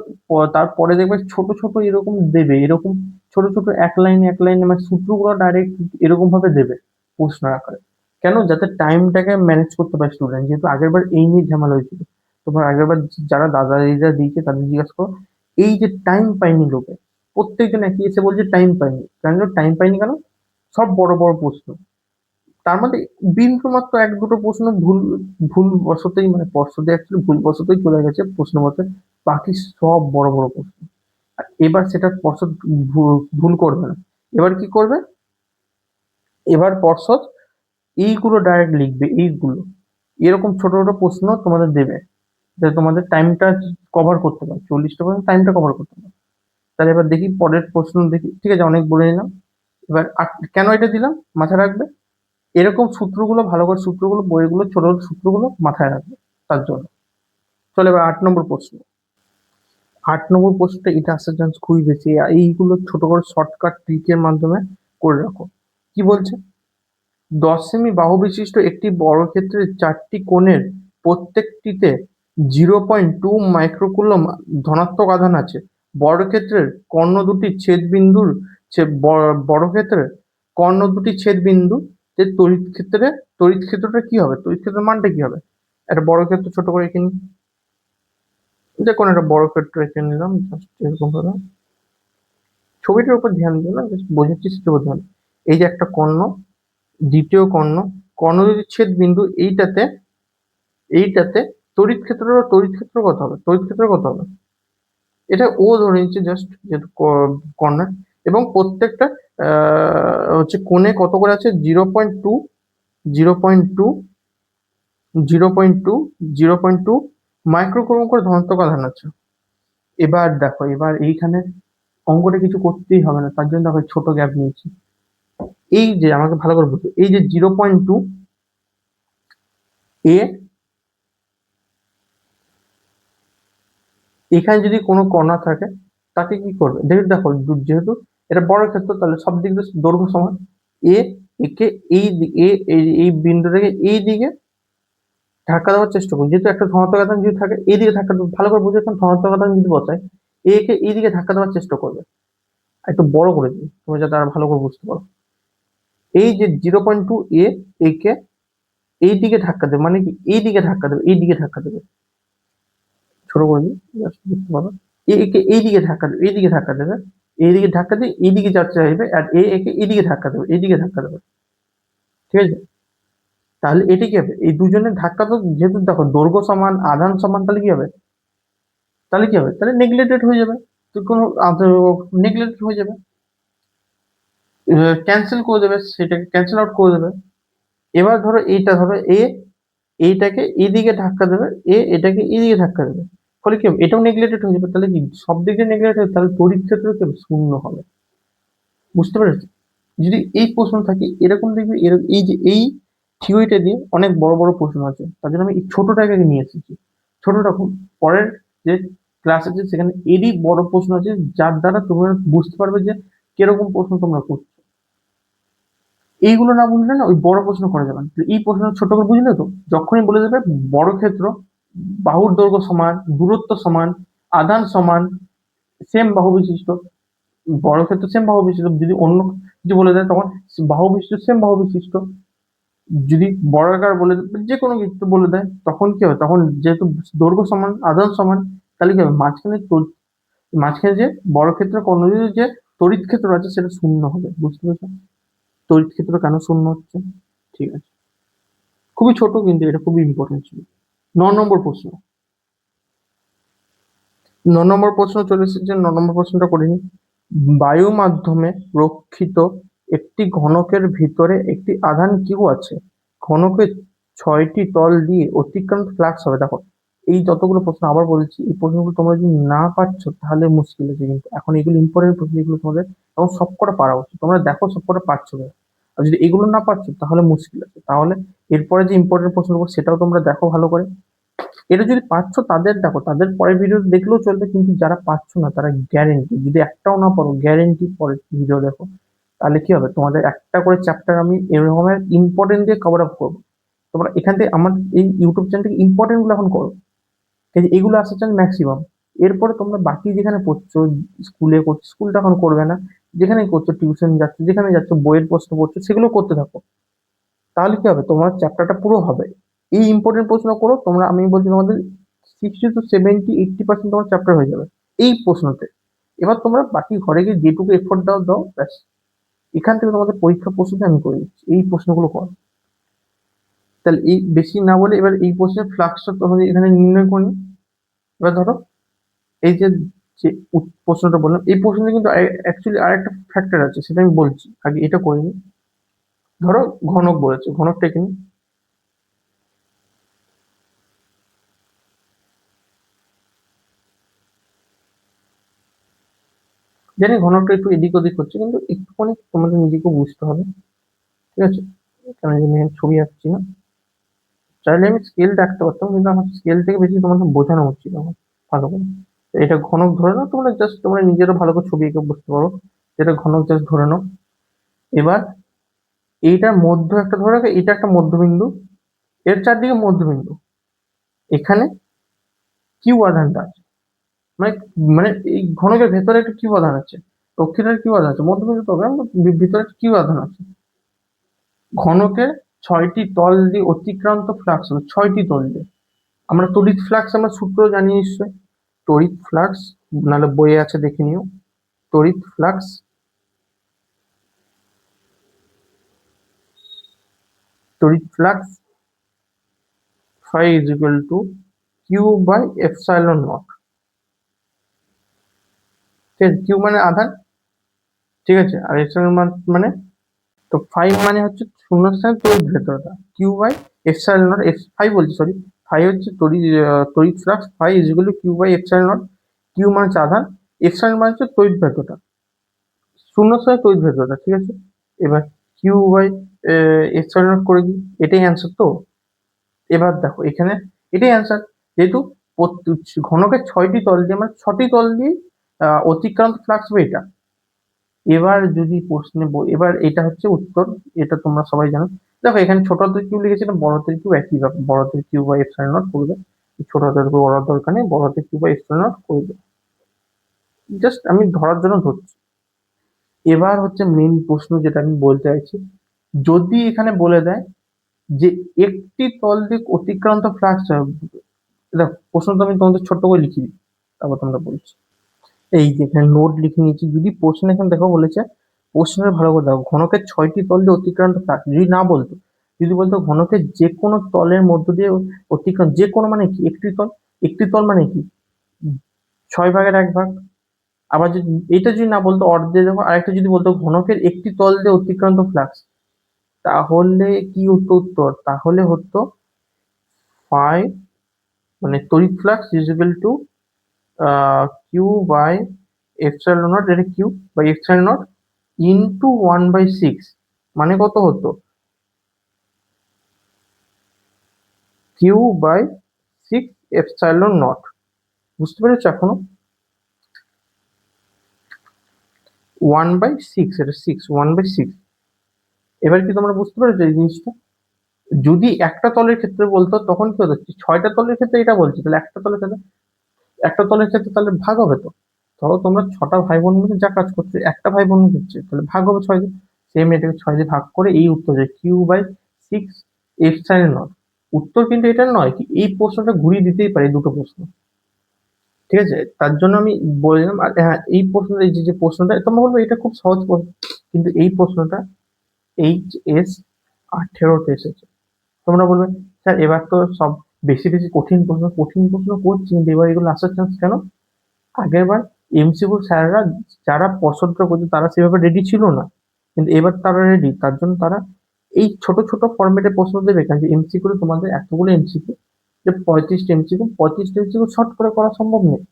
তারপরে দেখবে ছোট ছোট এরকম দেবে, এরকম ছোট ছোট এক লাইনে এক লাইনে, মানে সূত্রগুলো ডাইরেক্ট এরকম ভাবে দেবে প্রশ্ন আকারে। কেন, যাতে টাইমটাকে ম্যানেজ করতে পারে স্টুডেন্ট, যেহেতু আগের বার এই নিয়ে ঝামেলা হয়েছিল। তোমার আগের বার যারা দাদা দিদা দিয়েছে তাদের জিজ্ঞাসা করো, এই যে টাইম পাইনি লোকে, প্রত্যেকজন একই এসে বলছে টাইম পাইনি, কেন টাইম পাইনি কেন, সব বড় বড় প্রশ্ন, তার মধ্যে বিন্দু মাত্র এক দুটো প্রশ্ন ভুল, ভুল বশতই, মানে পর্ষদে অ্যাকচুয়ালি ভুল বশতই চলে গেছে প্রশ্ন মতে, বাকি সব বড় বড় প্রশ্ন। আর এবার সেটা পর্ষদ ভুল করবে না, এবার কি করবে, এবার পর্ষদ এইগুলো ডাইরেক্ট লিখবে, এইগুলো এরকম ছোট ছোট প্রশ্ন তোমাদের দেবে, যাতে তোমাদের টাইমটা কভার করতে পারে, 40টা পর্যন্ত টাইমটা কভার করতে পারে। তাহলে এবার দেখি পরের প্রশ্ন দেখি, ঠিক আছে অনেক বলে নিলাম। এবার কেন এটা দিলাম মাথায় রাখবে, এরকম সূত্রগুলো ভালো করে, সূত্রগুলো বইগুলো, ছোট ছোট সূত্রগুলো মাথায় রাখবে তার জন্য। চলো এবার 8 নম্বর প্রশ্ন। 8 নম্বর প্রশ্নটা এটা আসার চান্স খুবই বেশি, এইগুলো ছোট করে শর্টকাট ট্রিকের মাধ্যমে করে রাখো। কি বলছে? 10 সেমি বাহু বিশিষ্ট একটি বর্গক্ষেত্রের 4টি কোণের প্রত্যেকটিতে 0.2 মাইক্রোকুলম ধনাত্মক আধান আছে। বর্গক্ষেত্রের কর্ণ দুটি ছেদবিন্দুর বর্গক্ষেত্রের কর্ণ দুটি ছেদবিন্দু যে তড়িৎ ক্ষেত্রটা কি হবে, তড়িৎ ক্ষেত্রের মানটা কি হবে? একটা বর্গক্ষেত্র ছোট করে এঁকে নিই, যে কোনো একটা বর্গক্ষেত্র এঁকে নিলাম জাস্ট এরকম ভাবে। ছবিটার উপর ধ্যান দিও না, জাস্ট বোঝার চেষ্টা করতে হবে। এই যে একটা কর্ণ, দ্বিতীয় কর্ণ, কর্ণ দুটি ছেদ বিন্দু, এইটাতে তড়িৎ ক্ষেত্র কত হবে, এটা ও ধরে নিচ্ছে জাস্ট, যেহেতু কর্নার, এবং প্রত্যেকটা হচ্ছে কোণে কত করে আছে, 0.2, 0.2, 0.2, 0.2 মাইক্রোকুলম করে ধনাত্মক আধান আছে। এবার দেখো, এবার এইখানে অঙ্কটা কিছু করতেই হবে না, তার জন্য দেখো ছোট গ্যাপ নিয়েছি। এই যে আমাকে ভালো করে বুঝো, এই যে 0.2 এ, এখানে যদি কোনো কণা থাকে তাকে কি করবে, দেখো যেহেতু এটা বড় ক্ষেত্র, তাহলে সব দিক দিয়ে দৈর্ঘ্য সমান। এ একে এই বিন্দুটাকে এই দিকে ধাক্কা দেওয়ার চেষ্টা করুন, যেহেতু একটা ধনাত্মক আধান যদি থাকে এই দিকে ধাক্কা ভালো করে বুঝে, ধনাত্মক আধান যদি বসায় একে এই দিকে ধাক্কা দেওয়ার চেষ্টা করবে। একটু বড় করে দিই তুমি যাতে আরো ভালো করে বুঝতে পারো। এই যে 0.2 এ, একে এই দিকে ধাক্কা দেবে, মানে কি এই দিকে ধাক্কা দেবে, এই দিকে ধাক্কা দেবে, ছোট করে দিই just বুঝতে পারো। একে এই দিকে ধাক্কা দেবে, এই দিকে ধাক্কা দেবে, এইদিকে ধাক্কা দিয়ে এইদিকে যাচ্ছে চাইবে, আর একে এইদিকে ধাক্কা দেবে, এইদিকে ধাক্কা দেবে। ঠিক আছে? তাহলে এটি কি হবে, এই দুজনের ধাক্কা তো যেহেতু দেখো দৈর্ঘ্য সমান আধান সমান, তাহলে কি হবে, তাহলে নেগলেক্টেড হয়ে যাবে, তো কোনো নেগলেক্টেড হয়ে যাবে, ক্যান্সেল করে দেবে, সেটাকে ক্যান্সেল আউট করে দেবে। এবার ধরো এইটা, ধরো এইটাকে এইদিকে ধাক্কা দেবে, এটাকে এইদিকে ধাক্কা দেবে, ফলে কি হবে, এটাও নেগলেক্টেড হয়ে যাবে, তাহলে কি সব দিকে নেগলেক্টেড হবে, তাহলে তড়িৎ ক্ষেত্র কি হবে, শূন্য হবে। বুঝতে পেরেছো? যদি এই প্রশ্ন থাকে এরকম দেখবি, এই যে এই থিওরিটা দিয়ে অনেক বড় বড় প্রশ্ন আছে, তার জন্য আমি এই ছোটটাকে নিয়ে এসেছি। ছোটটা খুব পরের যে ক্লাস আছে সেখানে এরই বড় প্রশ্ন আছে, যার দ্বারা তোমরা বুঝতে পারবে যে কিরকম প্রশ্ন তোমরা করছো। এইগুলো না বুঝলে না ওই বড় প্রশ্ন করা যাবে না। তো এই প্রশ্ন ছোট করে বুঝলে তো, যখনই বলে দেবে বড় ক্ষেত্র, বাহুর দৈর্ঘ্য সমান, দূরত্ব সমান, আধান সমান, সেম বাহু বিশিষ্ট, বড় ক্ষেত্র সেম বাহু বিশিষ্ট, যদি অন্য কিছু বলে দেয় তখন বাহু বিশিষ্ট সেম বাহু বিশিষ্ট, যদি বর্গাকার বলে যে কোনো কিছু বলে দেয় তখন কি হবে, তখন যেহেতু দৈর্ঘ্য সমান আধান সমান, তাহলে কি হবে, মাঝখানে যে বড় ক্ষেত্র কর্ণজোড়ের যে তড়িৎ ক্ষেত্র আছে সেটা শূন্য হবে। বুঝতে পেরেছো তড়িৎ ক্ষেত্র কেন শূন্য হচ্ছে? ঠিক আছে, খুবই ছোট কিন্তু এটা খুবই ইম্পর্টেন্ট ছিল। 9 নম্বর প্রশ্ন। 9 নম্বর প্রশ্ন চলে এসেছে, 9 নম্বর প্রশ্নটা করিনি। বায়ু মাধ্যমে রক্ষিত একটি ঘনকের ভিতরে একটি আধান কিউ আছে, ঘনকের 6টি তল দিয়ে অতিক্রান্ত ফ্লাক্স হবে। দেখো এই যতগুলো প্রশ্ন আবার বলছি, এই প্রশ্নগুলো তোমরা যদি না পারছো তাহলে মুশকিল আছে, কিন্তু এখন এগুলো ইম্পর্টেন্ট প্রশ্ন, এগুলো তোমাদের এখন সবকটা পারা উচিত, তোমরা দেখো সবকটা পারছো না। আর যদি এগুলো না পারছো তাহলে মুশকিল আছে, তাহলে এরপরে যে ইম্পর্টেন্ট প্রশ্নগুলো সেটাও তোমরা দেখো ভালো করে। এটা যদি পারছো তাদের দেখো, তাদের পরের ভিডিও দেখলেও চলবে, কিন্তু যারা পারছো না তারা গ্যারেন্টি, যদি একটাও না পারো গ্যারেন্টি পরের ভিডিও দেখো, তাহলে কি হবে, তোমাদের একটা করে চ্যাপ্টার আমি এরকমের ইম্পর্টেন্ট দিয়ে কভার আপ করবো। তোমরা এখান থেকে আমার এই ইউটিউব চ্যানেল থেকে ইম্পর্টেন্ট গুলো এখন করো, ঠিক আছে? এগুলো আসতে চান ম্যাক্সিমাম। এরপরে তোমরা বাকি যেখানে পড়ছো, স্কুলে করছো, স্কুলটা এখন করবে না, যেখানে করছো টিউশন যাচ্ছ, যেখানে যাচ্ছ বইয়ের প্রশ্ন পড়ছো, সেগুলো করতে থাকো। তাহলে কি হবে, তোমার চ্যাপ্টারটা পুরো হবে। এই ইম্পর্টেন্ট প্রশ্ন করো তোমরা, আমি বলছি তোমাদের 60 to 70, 80% তোমার চ্যাপ্টার হয়ে যাবে এই প্রশ্নতে। এবার তোমরা বাকি ঘরে গিয়ে যেটুকু এফোর্ট দাও দাও ব্যাস। এখান থেকে তোমাদের পরীক্ষা প্রস্তুতি আমি করে দিচ্ছি, এই প্রশ্নগুলো কর। তাহলে এই বেশি না বলে এবার এই প্রশ্নের ফ্লাক্সটা তোমাদের এখানে নির্ণয় করি। এবার ধরো এই যে যে প্রশ্নটা বললাম, এই প্রশ্নে কিন্তু অ্যাকচুয়ালি আরেকটা ফ্যাক্টর আছে, সেটা আমি বলছি, আগে এটা করিনি। ধরো ঘনক বলেছে, ঘনকটা এখানে জানি ঘনকটা একটু এদিক ওদিক হচ্ছে, কিন্তু একটুখানি তোমাদের নিজেকে বুঝতে হবে। ঠিক আছে? এখানে যে মেন ছবি আঁকছি না, চাইলে আমি স্কেলটা আঁকতে পারতাম, কিন্তু আমার স্কেল থেকে বেশি তোমাকে বোঝানো উচিত আমার ভালো করে। তো এটা ঘনক ধরে নাও, তোমরা জাস্ট তোমরা নিজেরা ভালো করে ছবি এঁকে বুঝতে পারো, যেটা ঘনক জাস্ট ধরে নাও। এবার এইটার মধ্য একটা ধরে রাখো, এটা একটা মধ্যবিন্দু, এর চারদিকে মধ্যবিন্দু, এখানে কিউ আধানটা আছে, মানে মানে এই ঘনকের ভেতরে একটা কিউ আধান আছে, দক্ষিণের কিউ আধান আছে, মধ্যবিন্দু তো হবে না, ভিতরে একটা কিউ আধান আছে। ঘনকের 6টি তল দিয়ে অতিক্রান্ত ফ্লাক্স হবে, 6টি তল দিয়ে। আমরা তড়িৎ ফ্লাক্স আমরা সূত্র জানি নিশ্চয়, তড়িৎ ফ্লাক্স নাহলে বইয়ে আছে দেখে নিও। তড়িৎ ফ্লাক্স, তড়িৎ flux phi is equal to q by epsilon naught। ঠিক আছে, কিউ মানে আধান, ঠিক আছে, আর এপসাইলন মানে, তো ফাই মানে হচ্ছে শূন্যস্থানে তড়িৎ ভেদ্রতা, Q by epsilon naught, phi বলছি সরি, ফাই হচ্ছে তড়িৎ flux, phi is equal to Q by epsilon naught. Q মানে হচ্ছে আধান, এপসাইলন মানে হচ্ছে তড়িৎ ভেদ্রতা, শূন্যস্থানে তড়িৎ ভেদ্রতা, ঠিক আছে। এবার কিউ বাই এপসাইলন নট করে দিই, এটাই অ্যান্সার তো। এবার দেখো এখানে এটাই অ্যান্সার, যেহেতু ঘনকের 6টি তল দিয়ে মানে 6টি তল দিয়ে অতিক্রান্ত ফ্লাক্স হবে এটা। এবার যদি প্রশ্নে এবার এটা হচ্ছে উত্তর, এটা তোমরা সবাই জানো। দেখো এখানে ছোট হাতের কিউ লিখেছিলাম, বড় হাতের কিউ একই ব্যাপার, বড় হাতের কিউ বা এপসাইলন নট করবে, ছোট হাতের কিউ বড় দরকার নেই, বড় হাতের কিউ বা এপসাইলন নট করবে, জাস্ট আমি ধরার জন্য ধরছি। এবার হচ্ছে মেন প্রশ্ন যেটা আমি বলতে চাইছি, যদি এখানে বলে দেয় যে একটি তল দিক অতিক্রান্ত ফ্লাক্স, দেখো প্রশ্নটা আমি তোমাদের ছোট্ট করে লিখি দিই, তারপর তোমরা বলছি। এই যে এখানে নোট লিখে নিয়েছি, যদি প্রশ্ন এখানে দেখো বলেছে, প্রশ্নের ভালো করে দেখো, ঘনকের 6টি তল দিয়ে অতিক্রান্ত ফ্লাক্স যদি না বলতো, যদি বলতো ঘনকের যে কোনো তলের মধ্য দিয়ে অতিক্রান্ত, যে কোনো মানে কি একটি তল, একটি তল মানে কি 6 ভাগের 1 ভাগ। আবার যদি এটা যদি না বলতো অর্ধে দেখো, আরেকটা যদি বলতো ঘনকের একটি তল দিয়ে অতিক্রান্ত ফ্লাক্স, তাহলে কি উত্তর, তাহলে হতো ফাই মানে তড়িৎ flux is equal to Q by epsilon naught, এটা Q by epsilon naught into 1/6, মানে কত হতো কিউ বাই 6 এপসাইলন নট। বুঝতে পেরেছো এখনো? 1/6, এটা 1/6। এবার কি তোমরা বুঝতে পেরেছো এই জিনিসটা? যদি একটা তলের ক্ষেত্রে বলতো তখন কি হতো, 6টা তলের ক্ষেত্রে এটা বলছি, তাহলে একটা তলের ক্ষেত্রে, একটা তলের ক্ষেত্রে তাহলে ভাগ হবে তো। ধরো তোমরা 6টা ভাই বোন মিলে যা কাজ করছো, একটা ভাই বোন হচ্ছে, তাহলে ভাগ হবে 6 দিয়ে, সেম এটাকে 6 দিয়ে ভাগ করে এই উত্তর যায় কিউ/6 এপসাইলন নট। উত্তর কিন্তু এটা নয়, কি এই প্রশ্নটা ঘুরিয়ে দিতেই পারে, দুটো প্রশ্ন, ঠিক আছে, তার জন্য আমি বললাম। আর হ্যাঁ, এই প্রশ্নটা, এই যে প্রশ্নটা তোমরা বলবো এটা খুব সহজ প্রশ্ন, কিন্তু এই প্রশ্নটা HS 18-তে এসেছে। তোমরা বলবে স্যার এবার তো সব বেশি বেশি কঠিন প্রশ্ন করছি, কিন্তু এবার এগুলো আসার চান্স কেন? আগের বার এমসিকিউ স্যাররা যারা পছন্দ করছে তারা সেভাবে রেডি ছিল না, কিন্তু এবার তারা রেডি, তার জন্য তারা এই ছোট ছোট ফরম্যাটে প্রশ্ন দেবে, কারণ এমসিকিউ তোমাদের এতগুলো এমসিকিউ, যে 35টা এমসিকিউ শর্ট করে করা সম্ভব নয়।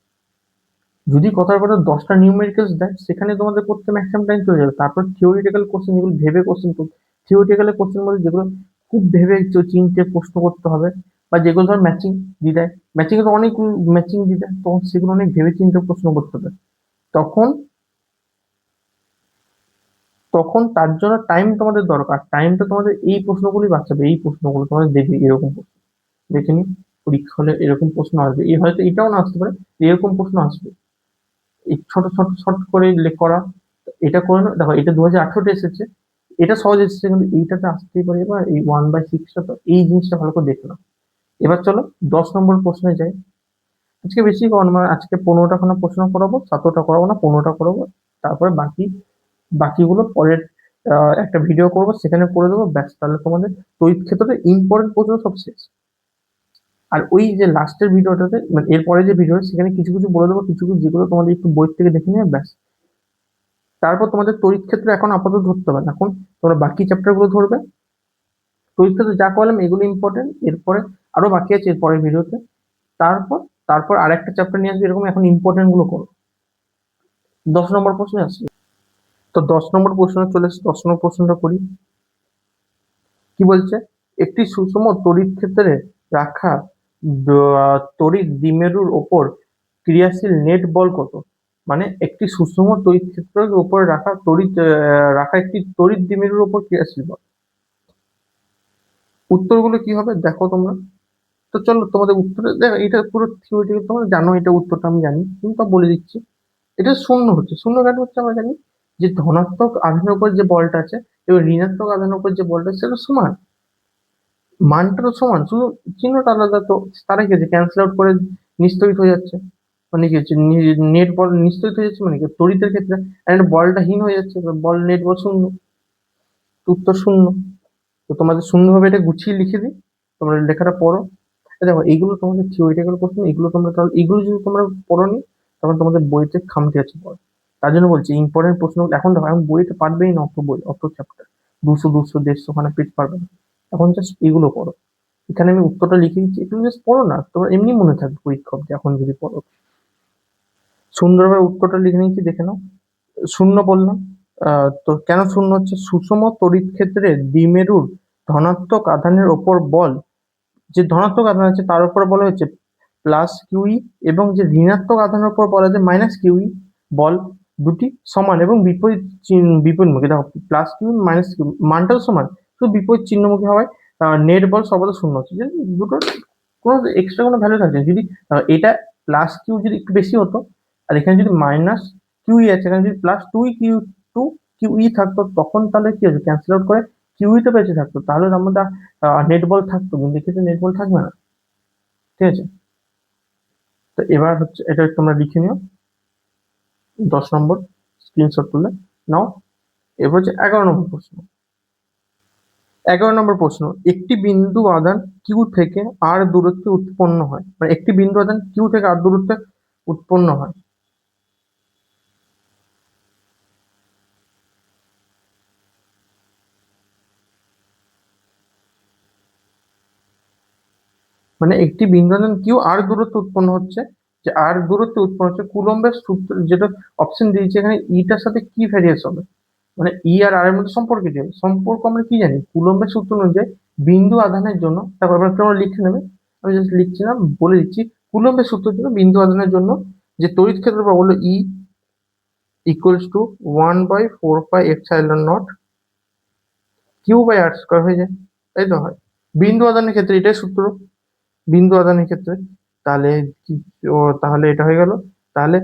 যদি কথার কথা 10টা নিউমেরিক্যালস দেয়, সেখানে তোমাদের করতে ম্যাক্সিমাম টাইম চলে যাবে। তারপর থিওরিটিক্যাল কোশ্চেন, যেগুলো ভেবে কোশ্চেন, থিওরিটিক্যাল কোশ্চেন বলতে যেগুলো খুব ভেবে চিন্তে প্রশ্ন করতে হবে, বা যেগুলো ধর ম্যাচিং দিয়ে দেয়, ম্যাচিং এ তো অনেক ম্যাচিং দিয়ে দেয়, তখন সেগুলো অনেক ভেবে চিন্তে প্রশ্ন করতে হবে। তখন তখন তার জন্য টাইম তোমাদের দরকার, টাইমটা তোমাদের এই প্রশ্নগুলি বাঁচাবে, এই প্রশ্নগুলো তোমাদের দেখবে এরকম প্রশ্ন, দেখে নি পরীক্ষা হলে এরকম প্রশ্ন আসবে, এই হয়তো এটাও না আসতে পারে, এরকম প্রশ্ন আসবে। এই ছোট ছোট শর্ট করে করা, এটা করে না, দেখো এটা 2018-তে এসেছে, এটা সহজ এসেছে, কিন্তু এইটাতে আসতেই পারে। এবার এই 1/6টা, তো এই জিনিসটা ভালো করে দেখলাম। এবার চলো 10 নম্বর প্রশ্নে যাই। আজকে বেশি করানো, মানে আজকে 15টা কোনো প্রশ্ন করাবো, 17টা করাবো না, 15টা করাবো। তারপরে বাকিগুলো পরের একটা ভিডিও করবো, সেখানে করে দেবো, ব্যাস, তাহলে তোমাদের তড়িৎ ক্ষেত্রে ইম্পর্টেন্ট প্রশ্ন সব শেষ। আর ওই যে লাস্টের ভিডিওটাতে, মানে এরপরে যে ভিডিও, সেখানে কিছু কিছু বলে দেবো, কিছু কিছু যেগুলো তোমাদের একটু বই থেকে দেখে নেবে, ব্যাস। তারপর তোমাদের তড়িৎ ক্ষেত্র এখন আপাতত ধরতে হবে না, এখন তোমরা বাকি চ্যাপ্টার গুলো ধরবে। তড়িৎ ক্ষেত্রে যা করলাম এগুলো ইম্পর্টেন্ট, এরপরে আরো বাকি আছে এরপরের ভিডিওতে। তারপর তারপর আরেকটা চ্যাপ্টার নিয়ে আসবে, এরকম এখন ইম্পর্টেন্ট গুলো করো। 10 নম্বর প্রশ্নে আসছে, তো 10 নম্বর প্রশ্ন চলে এসেছে, 10 নম্বর প্রশ্নটা করি। কি বলছে, একটি সুষম তড়িৎ ক্ষেত্রে রাখা তড়িৎ দ্বিমেরুর ওপর ক্রিয়াশীল নেট বল কত? মানে একটি সুষম তড়িৎ ক্ষেত্রের উপর রাখা একটি তড়িৎ দ্বিমেরুর ওপর ক্রিয়াশীল বল। উত্তরগুলো কি হবে দেখো তোমরা। তো চলো তোমাদের উত্তর দেখো, এটা পুরো থিওরিটিক্যাল, তোমরা জানো এটা উত্তরটা, আমি জানি কিন্তু তা বলে দিচ্ছি। এটা শূন্য হচ্ছে, শূন্য কেন হচ্ছে আমরা জানি, যে ধনাত্মক আধানের উপর যে বলটা আছে এবং ঋণাত্মক আধানের উপর যে বলটা আছে সেটা সমান, মানটা তো সমান, শুধু চিহ্নটা আলাদা। তো তারা কি আছে, ক্যান্সেল আউট করে নিস্তড়িত হয়ে যাচ্ছে, মানে কি হচ্ছে, নেট বল নিস্তড়িত হয়ে যাচ্ছে, মানে কি তড়িতের ক্ষেত্রে বলটা হীন হয়ে যাচ্ছে, বল নেট বল শূন্য, তো উত্তর শূন্য। তো তোমাদের সুন্দরভাবে এটা গুছিয়ে লিখে দিই, তোমরা লেখাটা পড়ো। দেখো এইগুলো তোমাদের থিওরিটিক্যাল কোশ্চেন, এগুলো তোমরা তাহলে এগুলো যদি তোমরা পড়োনি তখন তোমাদের বইতে খামতি আছে পড়া। তার জন্য বলছি ইম্পর্টেন্ট প্রশ্ন এখন দেখো, এখন বইতে পারবেই না, অত বই অত চ্যাপ্টার 200 250 খানা পেজ পারবে না। এখন জাস্ট এগুলো পড়ো, এখানে আমি উত্তরটা লিখে দিচ্ছি, এগুলো জাস্ট পড়ো না, তোমার এমনি মনে থাকবে পরীক্ষা অব্দি এখন যদি পড়ো। সুন্দরভাবে উত্তরটা লিখে নিয়েছি, দেখে নাও। শূন্য বললাম, তো কেন শূন্য হচ্ছে, সুষম তড়িৎ ক্ষেত্রে দ্বিমেরুর ধনাত্মক আধানের ওপর বল, যে ধনাত্মক আধান আছে তার উপর বলা হচ্ছে প্লাস কিউই, এবং যে ঋণাত্মক আধানের উপর বলা হচ্ছে মাইনাস কিউই, বল দুটি সমান এবং বিপরীতমুখী। দেখো প্লাস কিউ মাইনাস কিউ মানটাও সমান, শুধু বিপরীত চিহ্নমুখী হওয়ায় নেট বল সর্বদা শূন্য হচ্ছে, যে দুটো কোনো এক্সট্রা কোনো ভ্যালু থাকছে না। যদি এটা প্লাস কিউ যদি একটু বেশি হতো, আর এখানে যদি মাইনাস কিউই আছে, এখানে যদি প্লাস টু কিউই থাকতো, তখন তাহলে কি হচ্ছে, ক্যান্সেল আউট করে কিউই তো বেঁচে থাকতো, তাহলে আমাদের নেট বল থাকতো, কিন্তু এক্ষেত্রে নেট বল থাকবে না। ঠিক আছে, তো এবার হচ্ছে এটা তোমরা লিখে নিও 10 নম্বর, স্ক্রিনশট তুলে নাও। এবার হচ্ছে 11 নম্বর প্রশ্ন। 11 নম্বর প্রশ্ন, একটি বিন্দু আধান কিউ থেকে আর দূরত্বে উৎপন্ন হয়, মানে একটি বিন্দু আধান কিউ থেকে আর দূরত্বে উৎপন্ন হয়, মানে একটি বিন্দু আধান কিউ আর দূরত্বে উৎপন্ন হচ্ছে, যে আর দূরত্বে উৎপন্ন হচ্ছে, কুলম্বের সূত্র যেটা অপশন দিয়েছে এখানে, ইটার সাথে কি ভ্যারিয়েন্স হবে, মানে ই আর আর এর মধ্যে সম্পর্ক কি হবে? সম্পর্ক আমরা কি জানি, কুলম্বের সূত্র অনুযায়ী বিন্দু আধানের জন্য, তারপর এবার তোমরা লিখে নেবে, আমি জাস্ট লিখছি না, বলে দিচ্ছি। কুলম্বের সূত্রের জন্য বিন্দু আধানের জন্য যে তড়িৎ ক্ষেত্র পাবো হলো E equals to 1/4πε0 Q by r square হয়ে যায়, তাই তো হয় বিন্দু আধানের ক্ষেত্রে, এটাই সূত্র বিন্দু আধানের ক্ষেত্রে। তাহলে কি, তাহলে এটা হয়ে গেল। তাহলে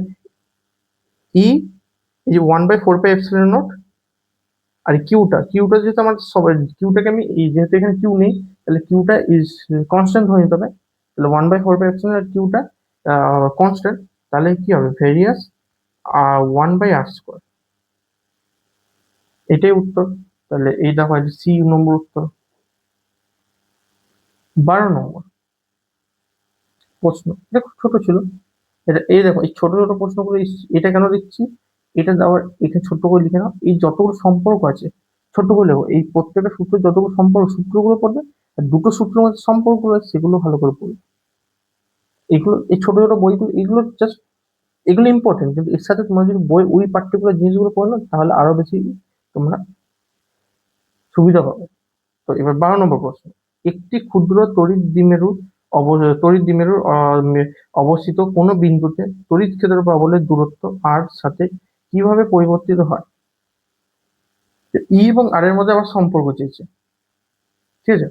ই, এই যে 1/4πε0, আর কিউটা যেহেতু আমার সবাই, কিউটাকে আমি যেহেতু এখানে কিউ নেই, তাহলে কিউটা ইজ কনস্ট্যান্ট ধরে নিতে হবে। তাহলে 1/4πε আর কিউটা কনস্ট্যান্ট, তাহলে কি হবে, ভেরিয়াস 1/r²। এটাই উত্তর। তাহলে এই দেখো সি নম্বর উত্তর। 12 নম্বর প্রশ্ন, এটা খুব ছোট ছিল। এটা এই দেখো, এই ছোট ছোট প্রশ্নগুলো এটা কেন দিচ্ছি, এটা দেওয়ার, এটা ছোট্ট করে লিখে নাও, এই যতগুলো সম্পর্ক আছে ছোট্ট করে লেখো, এই প্রত্যেকটা সূত্র যতগুলো সম্পর্ক, সূত্রগুলো পড়বে, আর দুটো সূত্রের মধ্যে সম্পর্কগুলো আছে সেগুলো ভালো করে পড়বে। এগুলো এই ছোট ছোট বইগুলো, এগুলো জাস্ট এগুলো ইম্পর্টেন্ট, কিন্তু এর সাথে তোমরা যদি বই ওই পার্টিকুলার জিনিসগুলো পড়ো না, তাহলে আরো বেশি তোমরা সুবিধা পাবে। তো এবার 12 নম্বর প্রশ্ন, একটি ক্ষুদ্র তড়িৎ দ্বিমেরুর অবস্থিত কোনো বিন্দুতে তড়িৎ ক্ষেত্র প্রবলের দূরত্ব আর সাথে কিভাবে পরিবর্তিত হয়? ই এবং আর এর মধ্যে আবার সম্পর্ক চেয়েছে, ঠিক আছে,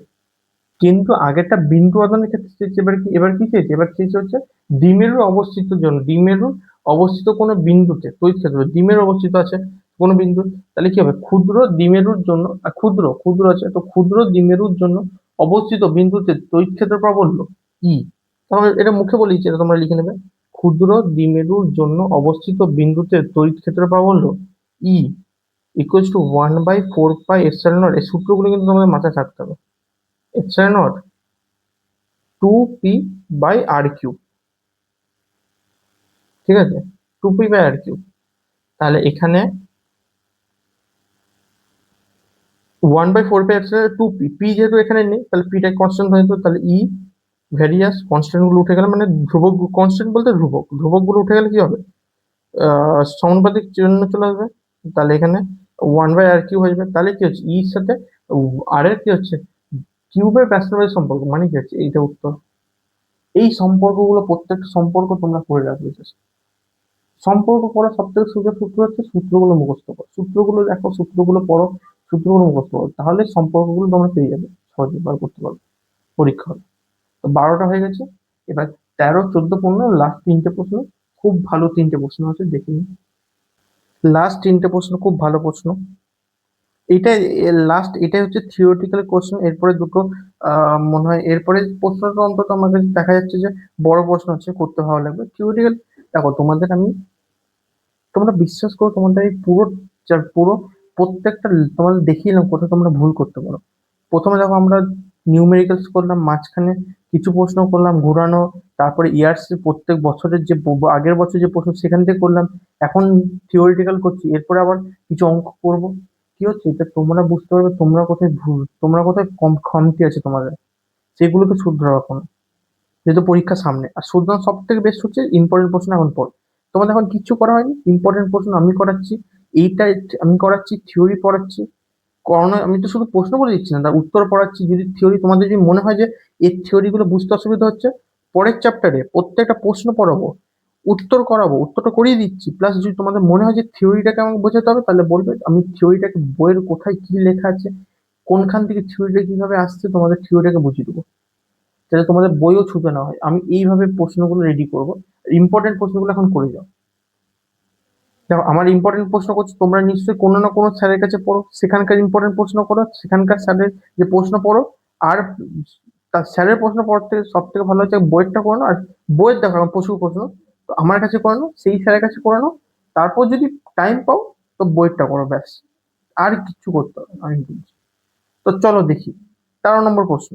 কিন্তু আগেরটা বিন্দু আদানের ক্ষেত্রে চেয়েছে, এবার কি চেয়েছে, এবার চেয়েছে হচ্ছে দ্বিমেরুর অবস্থিত জন্য, দ্বিমেরুর অবস্থিত কোনো বিন্দুতে তড়িৎ ক্ষেত্র, দ্বিমেরু অবস্থিত আছে কোনো বিন্দু, তাহলে কি হবে, ক্ষুদ্র দ্বিমেরুর জন্য, ক্ষুদ্র ক্ষুদ্র আছে, তো ক্ষুদ্র দ্বিমেরুর জন্য অবস্থিত বিন্দুতে তড়িৎ ক্ষেত্র প্রাবল্য ই। তাহলে এটা মুখে বলেছি, এটা তোমরা লিখে নেবে, ক্ষুদ্র দ্বিমেরুর জন্য অবস্থিত বিন্দুতে তড়িৎ ক্ষেত্র প্রাবল্য ই ইকুয়ালস টু 1/4πε0। এই সূত্রগুলো কিন্তু তোমাদের মাথায় থাকতে হবে। ε0 2p/r³, ঠিক আছে, 2p/r³। তাহলে এখানে 1/4πε 2p, যেহেতু এখানে নেই তাহলে পিটা কনস্ট্যান্ট হয়ে যেত, তাহলে ই ভ্যারিয়াস কনস্ট্যান্ট গুলো উঠে গেলে, মানে ধ্রুবক, কনস্ট্যান্ট বলতে ধ্রুবক গুলো উঠে গেলে কি হবে, সমানুপাতিক চিহ্ন চলে আসবে, তাহলে এখানে 1/r³ হয়ে যাবে। তাহলে কি হচ্ছে, ইর সাথে আর এর কি হচ্ছে, কিউবের ব্যস্ততার সম্পর্ক মানে কি আছে, এইটা উত্তর। এই সম্পর্কগুলো, প্রত্যেকটা সম্পর্ক তোমরা করে রাখবে just। সম্পর্ক করার সব থেকে সোজা সূত্র হচ্ছে সূত্রগুলো মুখস্থ করো, সূত্রগুলো দেখো, সূত্রগুলো পড়ো, সূত্রগুলো মুখস্থ করো, তাহলে সম্পর্কগুলো তোমরা পেয়ে যাবে, সহজে বার করতে পারবে পরীক্ষা হলে। তো 12টা হয়ে গেছে। এবার 13, 14, 15 লাস্ট তিনটে প্রশ্ন। খুব ভালো তিনটে প্রশ্ন আছে, দেখে নিই। লাস্ট তিনটে প্রশ্ন খুব ভালো প্রশ্ন। এটা লাস্ট, এটাই হচ্ছে থিওরিটিক্যাল কোশ্চেন। এরপরে দুটো মনে হয় এরপরে প্রশ্নটা অন্তত আমার কাছে দেখা যাচ্ছে যে বড় প্রশ্ন আছে, করতে ভালো লাগবে। থিওরিটিক্যাল দেখো, তোমাদের আমি, তোমরা বিশ্বাস করো, তোমাদের এই পুরো পুরো প্রত্যেকটা তোমাদের দেখিয়ে এলাম কোথায় তোমরা ভুল করতে পারো। প্রথমে দেখো আমরা নিউমেরিক্যালস করলাম, মাঝখানে কিছু প্রশ্ন করলাম ঘুরানো, তারপরে ইয়ার্স প্রত্যেক বছরের যে আগের বছর যে প্রশ্ন সেখান থেকে করলাম। এখন থিওরিটিক্যাল করছি, এরপরে আবার কিছু অঙ্ক করব। কি হচ্ছে এটা তোমরা বুঝতে পারবে তোমরা কোথায় ভুল, তোমরা কোথায় কম খামতি আছে তোমাদের, সেগুলোকে শুধরাও এখন, যেহেতু পরীক্ষা সামনে। আর শুধরানো সব থেকে বেস্ট হচ্ছে ইম্পর্টেন্ট প্রশ্ন এখন পড়। তোমাদের এখন কিচ্ছু করা হয়নি, ইম্পর্টেন্ট প্রশ্ন আমি করাচ্ছি। এইটা আমি করাচ্ছি, থিওরি পড়াচ্ছি। করোনা আমি তো শুধু প্রশ্ন বলে দিচ্ছি না, তার উত্তর পড়াচ্ছি। যদি থিওরি তোমাদের যদি মনে হয় যে এই থিওরি গুলো বুঝতে অসুবিধা হচ্ছে, পরের চ্যাপ্টারে প্রত্যেকটা প্রশ্ন পড়াবো, উত্তর করাবো, উত্তরটা করিয়ে দিচ্ছি। প্লাস যদি তোমাদের মনে হয় যে থিওরিটাকে আমাকে বোঝাতে হবে, তাহলে বলবে, আমি থিওরিটাকে বইয়ের কোথায় কি লেখা আছে, কোনখান থেকে থিওরিটা কিভাবে আসছে, তোমাদের থিওরিটাকে বুঝিয়ে দেবো, যাতে তোমাদের বইও ছুটে না হয়। আমি এইভাবে প্রশ্নগুলো রেডি করবো। ইম্পর্টেন্ট প্রশ্নগুলো এখন করে যাও। দেখো, আমার ইম্পর্টেন্ট প্রশ্ন করছি, তোমরা নিশ্চয়ই কোনো না কোনো স্যারের কাছে পড়ো, সেখানকার ইম্পর্টেন্ট প্রশ্ন করো, সেখানকার স্যারের যে প্রশ্ন পড়ো। আর তার স্যারের প্রশ্ন পড়তে সব থেকে ভালো হচ্ছে বইয়েরটা করানো। আর বইয়ের দেখো এখন প্রচুর প্রশ্ন, তো আমার কাছে করানো, সেই স্যারের কাছে করানো। তারপর যদি টাইম পাও তো বইয়েরটা করো, ব্যাস। আর কিচ্ছু করতে হবে না, আমি বলছি। তো চলো দেখি। 13 নম্বর প্রশ্ন,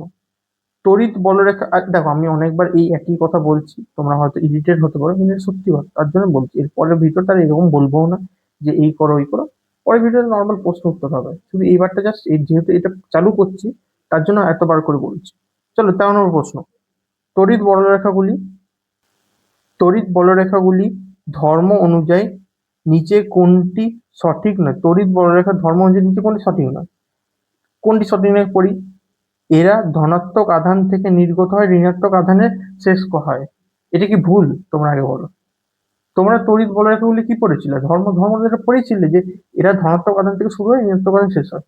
তড়িৎ বলরেখা। আর দেখো, আমি অনেকবার এই একই কথা বলছি, তোমরা হয়তো ইরিটেট হতে পারো, কিন্তু এটা সত্যি কথা, তার জন্য বলছি। এর পরের ভিডিওটা এরকম বলবো না যে এই করো ওই করো। পরের ভিডিওতে নর্মাল প্রশ্ন উত্তর হবে, শুধু এইবারটা জাস্ট যেহেতু এটা চালু করছি, তার জন্য এতবার করে বলছি। চলো 13 নম্বর প্রশ্ন, তড়িৎ বলরেখাগুলি তড়িৎ বলরেখাগুলি ধর্ম অনুযায়ী নিচে কোনটি সঠিক নয়? তড়িৎ বলরেখার ধর্ম অনুযায়ী নিচে কোনটি সঠিক নয়? কোনটি সঠিক নয় পড়ি। এরা ধনাত্মক আধান থেকে নির্গত হয়, ঋণাত্মক আধানে শেষ হয়। এটা কি ভুল? তোমরা আগে বলো। তোমরা তড়িৎ বলরেখাগুলি কি পড়েছিলে? ধর্ম যেটা পড়েছিলে যে এরা ধনাত্মক আধান থেকে শুরু হয়, ঋণাত্মক আধান শেষ হয়।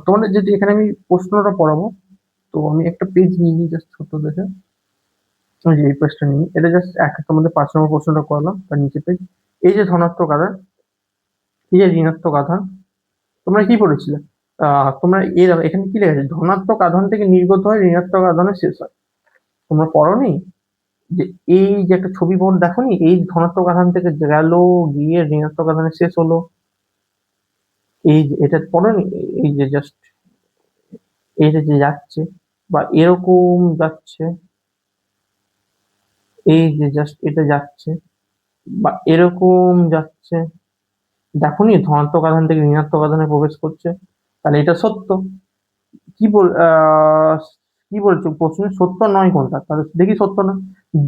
তোমাদের যদি এখানে আমি প্রশ্নটা পড়াবো, তো আমি একটা পেজ নিয়ে নিই জাস্ট ছোট দেখে। ওই যে এই পেজটা নিই, এটা জাস্ট তোমাদের 5 নম্বর প্রশ্নটা করলাম, তার নিচে পেজ। এই যে ধনাত্মক আধান, এই যে ঋণাত্মক আধান, তোমরা কি পড়েছিলে? তোমরা এখানে কি লেখা আছে? ধনাত্মক আধান থেকে নির্গত হয়, ঋণাত্মক আধানে শেষ হয়। তোমরা পড়োনি যে এই যে একটা ছবি বোর্ড দেখোনি, এই ধনাত্মক আধান থেকে গেল, গিয়ে ঋণাত্মক আধানে শেষ হলো। এই যে এটা পড়োনি, এই যে জাস্ট এইটা যে যাচ্ছে বা এরকম যাচ্ছে, এই যে জাস্ট এটা যাচ্ছে বা এরকম যাচ্ছে, দেখোনি ধনাত্মক আধান থেকে ঋণাত্মক আধানে প্রবেশ করছে, তাহলে এটা সত্য। কি বল কি বলছো প্রশ্নে সত্য নয় কোনটা? তাহলে দেখি সত্য না।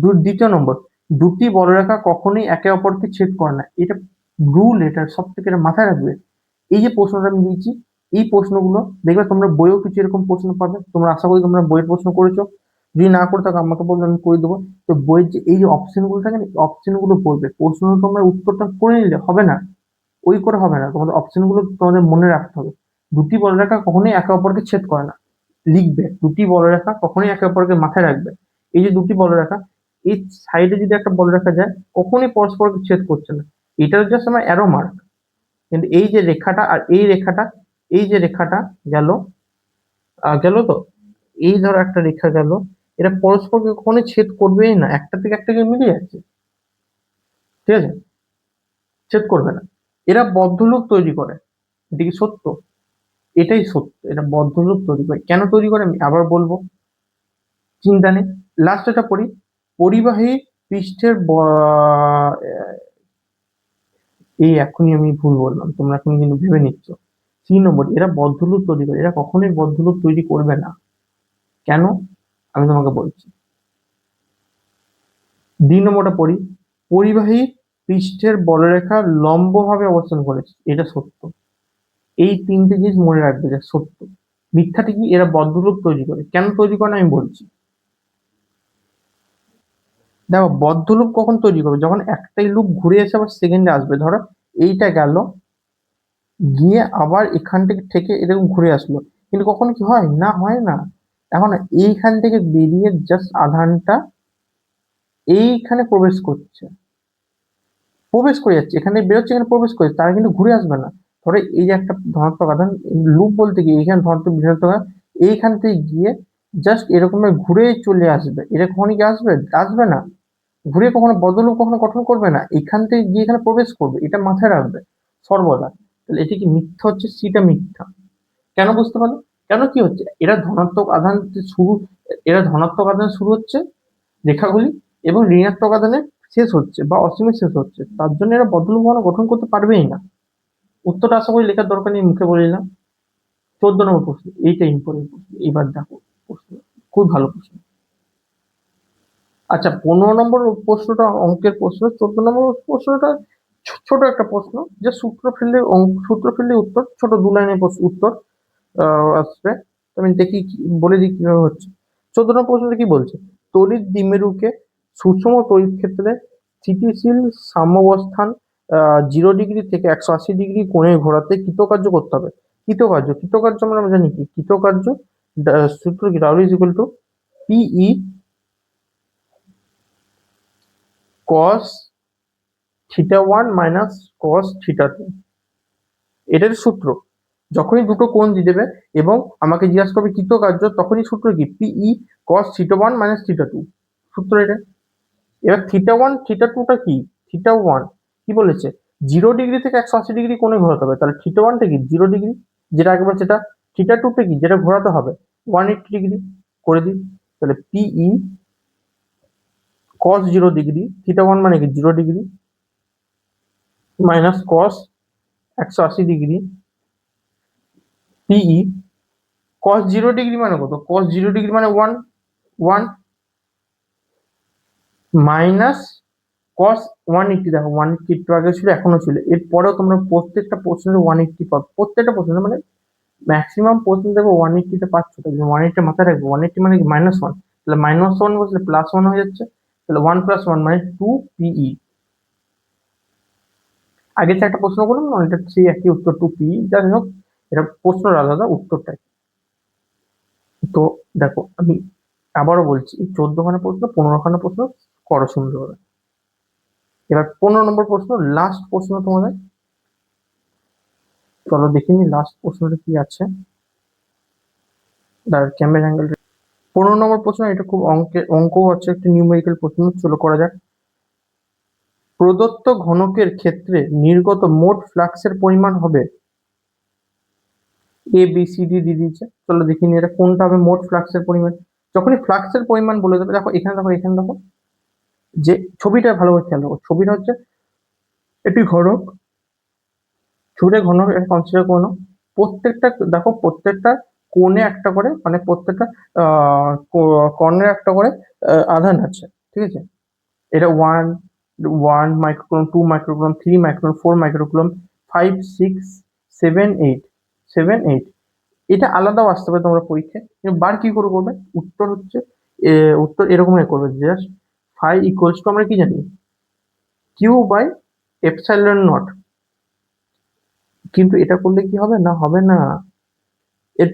2য় নম্বর, দুটি বলরেখা কখনোই একে অপরকে ছেদ করে না। এটা রুল, এটা সব থেকে, এটা মাথায় রাখবে। এই যে প্রশ্নটা আমি দিয়েছি, এই প্রশ্নগুলো দেখবে তোমরা বইয়েও কিছু এরকম প্রশ্ন পাবে। তোমরা আশা করি তোমরা বইয়ের প্রশ্ন করেছো, যদি না করে থাকো আমাকে বলবে, আমি করে দেবো। তো বইয়ের যে এই যে অপশন গুলো থাকে না, অপশন গুলো পড়বে, প্রশ্ন তোমরা উত্তরটা করে নিলে হবে না, ওই করে হবে না, তোমাদের অপশন গুলো তোমাদের মনে রাখতে হবে। দুটি বলরেখা কখনোই একে অপরকে ছেদ করে না, লিখবে দুটি বলরেখা কখনোই একে অপরকে মাথায় রাখবে। এই যে দুটি বলরেখা, এই সাইডে যদি একটা বলরেখা যায়, কখনোই পরস্পরকে ছেদ করছে না, এটা জাস্ট আমার অ্যারো মার্ক। কিন্তু এই যে রেখাটা আর এই রেখাটা, এই যে রেখাটা গেল, গেল তো, এই ধরো একটা রেখা গেল, এরা পরস্পরকে কখনোই ছেদ করবেই না, একটা থেকে একটাকে মিলে যাচ্ছে, ঠিক আছে, ছেদ করবে না। এরা বদ্ধলূপ তৈরি করে, এটা কি সত্য? এটাই সত্য, এটা বদ্ধলূপ তৈরি করে। কেন তৈরি করে আমি আবার বলবো, চিন্তা নেই। লাস্ট এটা পড়ি, পরিবাহী পৃষ্ঠের এই এখনই আমি ভুল বললাম, তোমরা এখন কিন্তু ভেবে নিচ্ছ। 3 নম্বর, এরা বদ্ধলূপ তৈরি করে, এরা কখনোই বদ্ধলূপ তৈরি করবে না। কেন? আমি তোমাকে বলছি। 2 নম্বরটা পড়ি, পরিবাহী পৃষ্ঠের বলরেখা লম্বভাবে অবস্থান করেছে, এটা সত্য। এই তিনটে জিনিস মনে রাখবে, যে সত্য। মিথ্যাটি কি, এরা বদ্ধলুপ তৈরি করে। কেন তৈরি করে না আমি বলছি। দেখো বদ্ধলুপ কখন তৈরি করবে, যখন একটাই লুপ ঘুরে এসে আবার সেকেন্ডে আসবে। ধরো এইটা গেল, গিয়ে আবার এখান থেকে এরকম ঘুরে আসলো, কিন্তু কখনো কি হয় না, হয় না। এখন এইখান থেকে বেরিয়ে জাস্ট আধানটা এইখানে প্রবেশ করে যাচ্ছে, এখানে বেরোচ্ছে, এখানে প্রবেশ করে, তারা কিন্তু ঘুরে আসবে না। ধরো এই যে একটা ধনাত্মক আধান, লুপ বলতে কি এইখানে ধনাত্মক ঋণাত্মক আধান, এইখান থেকে গিয়ে জাস্ট এরকম ঘুরে চলে আসবে। এটা কখনই কি আসবে, আসবে না। ঘুরে কখনো বদলুপ কখনো গঠন করবে না, এখান থেকে গিয়ে এখানে প্রবেশ করবে, এটা মাথায় রাখবে সর্বদা। তাহলে এটি কি মিথ্যা হচ্ছে, সিটা মিথ্যা। কেন বুঝতে পারলো, কেন কি হচ্ছে, এরা ধনাত্মক আধান শুরু হচ্ছে রেখাগুলি, এবং ঋণাত্মক আধানে শেষ হচ্ছে বা অসীমে শেষ হচ্ছে, তার জন্য এরা বদল কখনো গঠন করতে পারবেই না। উত্তরটা আশা করি লেখার দরকার নেই, মুখে বলে দিলাম। 14 নম্বর প্রশ্ন, এইটা ইম্পর্টেন্ট প্রশ্ন, এবার দেখো প্রশ্ন, খুব ভালো প্রশ্ন। আচ্ছা 15 নম্বর প্রশ্নটা অঙ্কের প্রশ্ন, 14 নম্বর প্রশ্নটা ছোট একটা প্রশ্ন, যে সূত্র ফেললে উত্তর, ছোট 2 লাইনের উত্তর আসবে। তো আমি দেখি বলে দিই কিভাবে হচ্ছে। 14 নম্বর প্রশ্নটা কি বলছে, তড়িৎ দ্বিমেরুকে সুষম তড়িৎ ক্ষেত্রে স্থিতিশীল সাম্যাবস্থান 0 ডিগ্রি থেকে 180 ডিগ্রি কোণে ঘোরাতে কৃতকার্য করতে হবে। কৃতকার্য আমরা জানি কি কৃতকার্য, সূত্র কি, W is equal to PE cos θ1 minus cos θ2, এটার সূত্র। যখনই দুটো কোণ দিয়ে দেবে এবং আমাকে জিজ্ঞাসা করবে কৃতকার্য, তখনই সূত্র কি, পিই cos θ1 মাইনাস θ2, সূত্র এটা। এবার θ1 θ2টা কি, θ1 কি বলেছে, 0 ডিগ্রি থেকে 180 ডিগ্রি কোণে ঘোরাতে হবে, তাহলে θ1টা কি 0 ডিগ্রি, যেটা আগে বলছে, সেটা θ2টা কি, যেটা ঘোরাতে হবে 180 ডিগ্রি করে দিই। তাহলে পিই cos 0 ডিগ্রি, θ1 মানে কি 0 degree, minus cos 180 degree, PE cos 0 degree মানে কত, cos 0 ডিগ্রি মানে 1 মাইনাস cos 180, দেখো 180 একটু আগে ছিল, এখনো ছিল, এরপরেও তোমরা প্রত্যেকটা প্রশ্নের 180 পাবে, প্রত্যেকটা প্রশ্ন মানে ম্যাক্সিমাম প্রশ্ন দেখো 180তে পাচ্ছ, তাই 180 মাথায় রাখবে। 180 মানে কি -1, তাহলে -1 বসলে +1 হয়ে যাচ্ছে, তাহলে 1 + 1 মানে 2 পিই। আগে যে একটা প্রশ্ন করলাম না, এটা সেই একই উত্তর 2 পিই, যাই হোক এটা প্রশ্ন আলাদা, উত্তরটাই। তো দেখো আমি আবারও বলছি, এই 14খানা প্রশ্ন 15খানা প্রশ্ন করো সুন্দর হবে। এবার 15 নম্বর প্রশ্ন, লাস্ট প্রশ্ন তোমাদের, চলো দেখিনি লাস্ট প্রশ্নটা কি আছে। Camera angle. 15 নম্বর প্রশ্ন, এটা খুব অঙ্কও আছে, একটা নিউমেরিক্যাল প্রশ্ন, চলো করা যাক। প্রদত্ত ঘনকের ক্ষেত্রে নির্গত মোট ফ্লাক্সের পরিমাণ হবে, এ বি সি ডি দিয়ে দিয়েছে, চলো দেখিনি এটা কোনটা হবে মোট ফ্লাক্সের পরিমাণ। যখনই ফ্লাক্সের পরিমাণ বলে দেবে, দেখো এখানে দেখো যে ছবিটা ভালোভাবে খেয়াল রাখো, ছবিটা হচ্ছে এটি ঘনক, ছবিটা ঘনক এটা কনসিডার করে নাও। প্রত্যেকটা দেখো প্রত্যেকটা কোণে একটা করে, মানে প্রত্যেকটা কর্নারে একটা করে আধান আছে, ঠিক আছে। এটা 1 মাইক্রোকুলম, 2 মাইক্রোকুলম, 3 মাইক্রোকুলম, 4 মাইক্রোকুলম, 5 6 7 8 এটা আলাদাও আসতে পারে তোমরা পরীক্ষায়, কিন্তু বার কি করে করবে, উত্তর হচ্ছে উত্তর এরকম করবে, জাস্ট ফাই ইকুয়ালস টু, আমরা কি জানি, Q/ε0। কিন্তু এটা করলে কি হবে না, হবে না, এর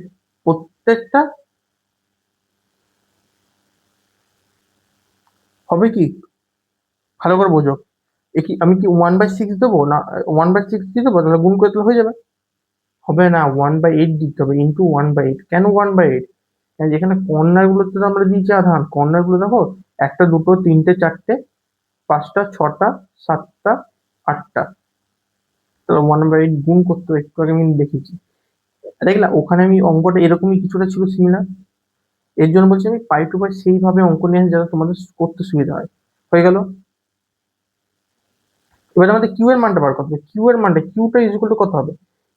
প্রত্যেকটা হবে কি, ভালো করে বোঝো। আমি কি 1/6 দেবো না, 1/6 দিয়ে দেবো, তাহলে গুণ করে দিলে হয়ে যাবে, হবে না, 1/8 দিতে হবে, ইন্টু 1/8। কেন 1/8, যেখানে কর্নার গুলোতে তো আমরা দিয়েছি আধান, কর্নার গুলো দেখো, একটা, দুটো, তিনটে, চারটে, পাঁচটা, ছটা, সাতটা, আটটা, তো 1/8 গুণ করতে হবে, একটু আগে আমি দেখেছি, দেখলা ওখানে আমি অঙ্কটা এরকমই কিছুটা ছিল সিমিলার। এর জন্য বলছি আমি পাই টু পাই সেইভাবে অঙ্ক নিয়ে আসি যাতে তোমাদের করতে সুবিধা হয়। হয়ে গেল। এবার আমাদের কিউ এর মানটা বার করতে হবে, কিউটা ইজ ইকুয়াল টু কত হবে,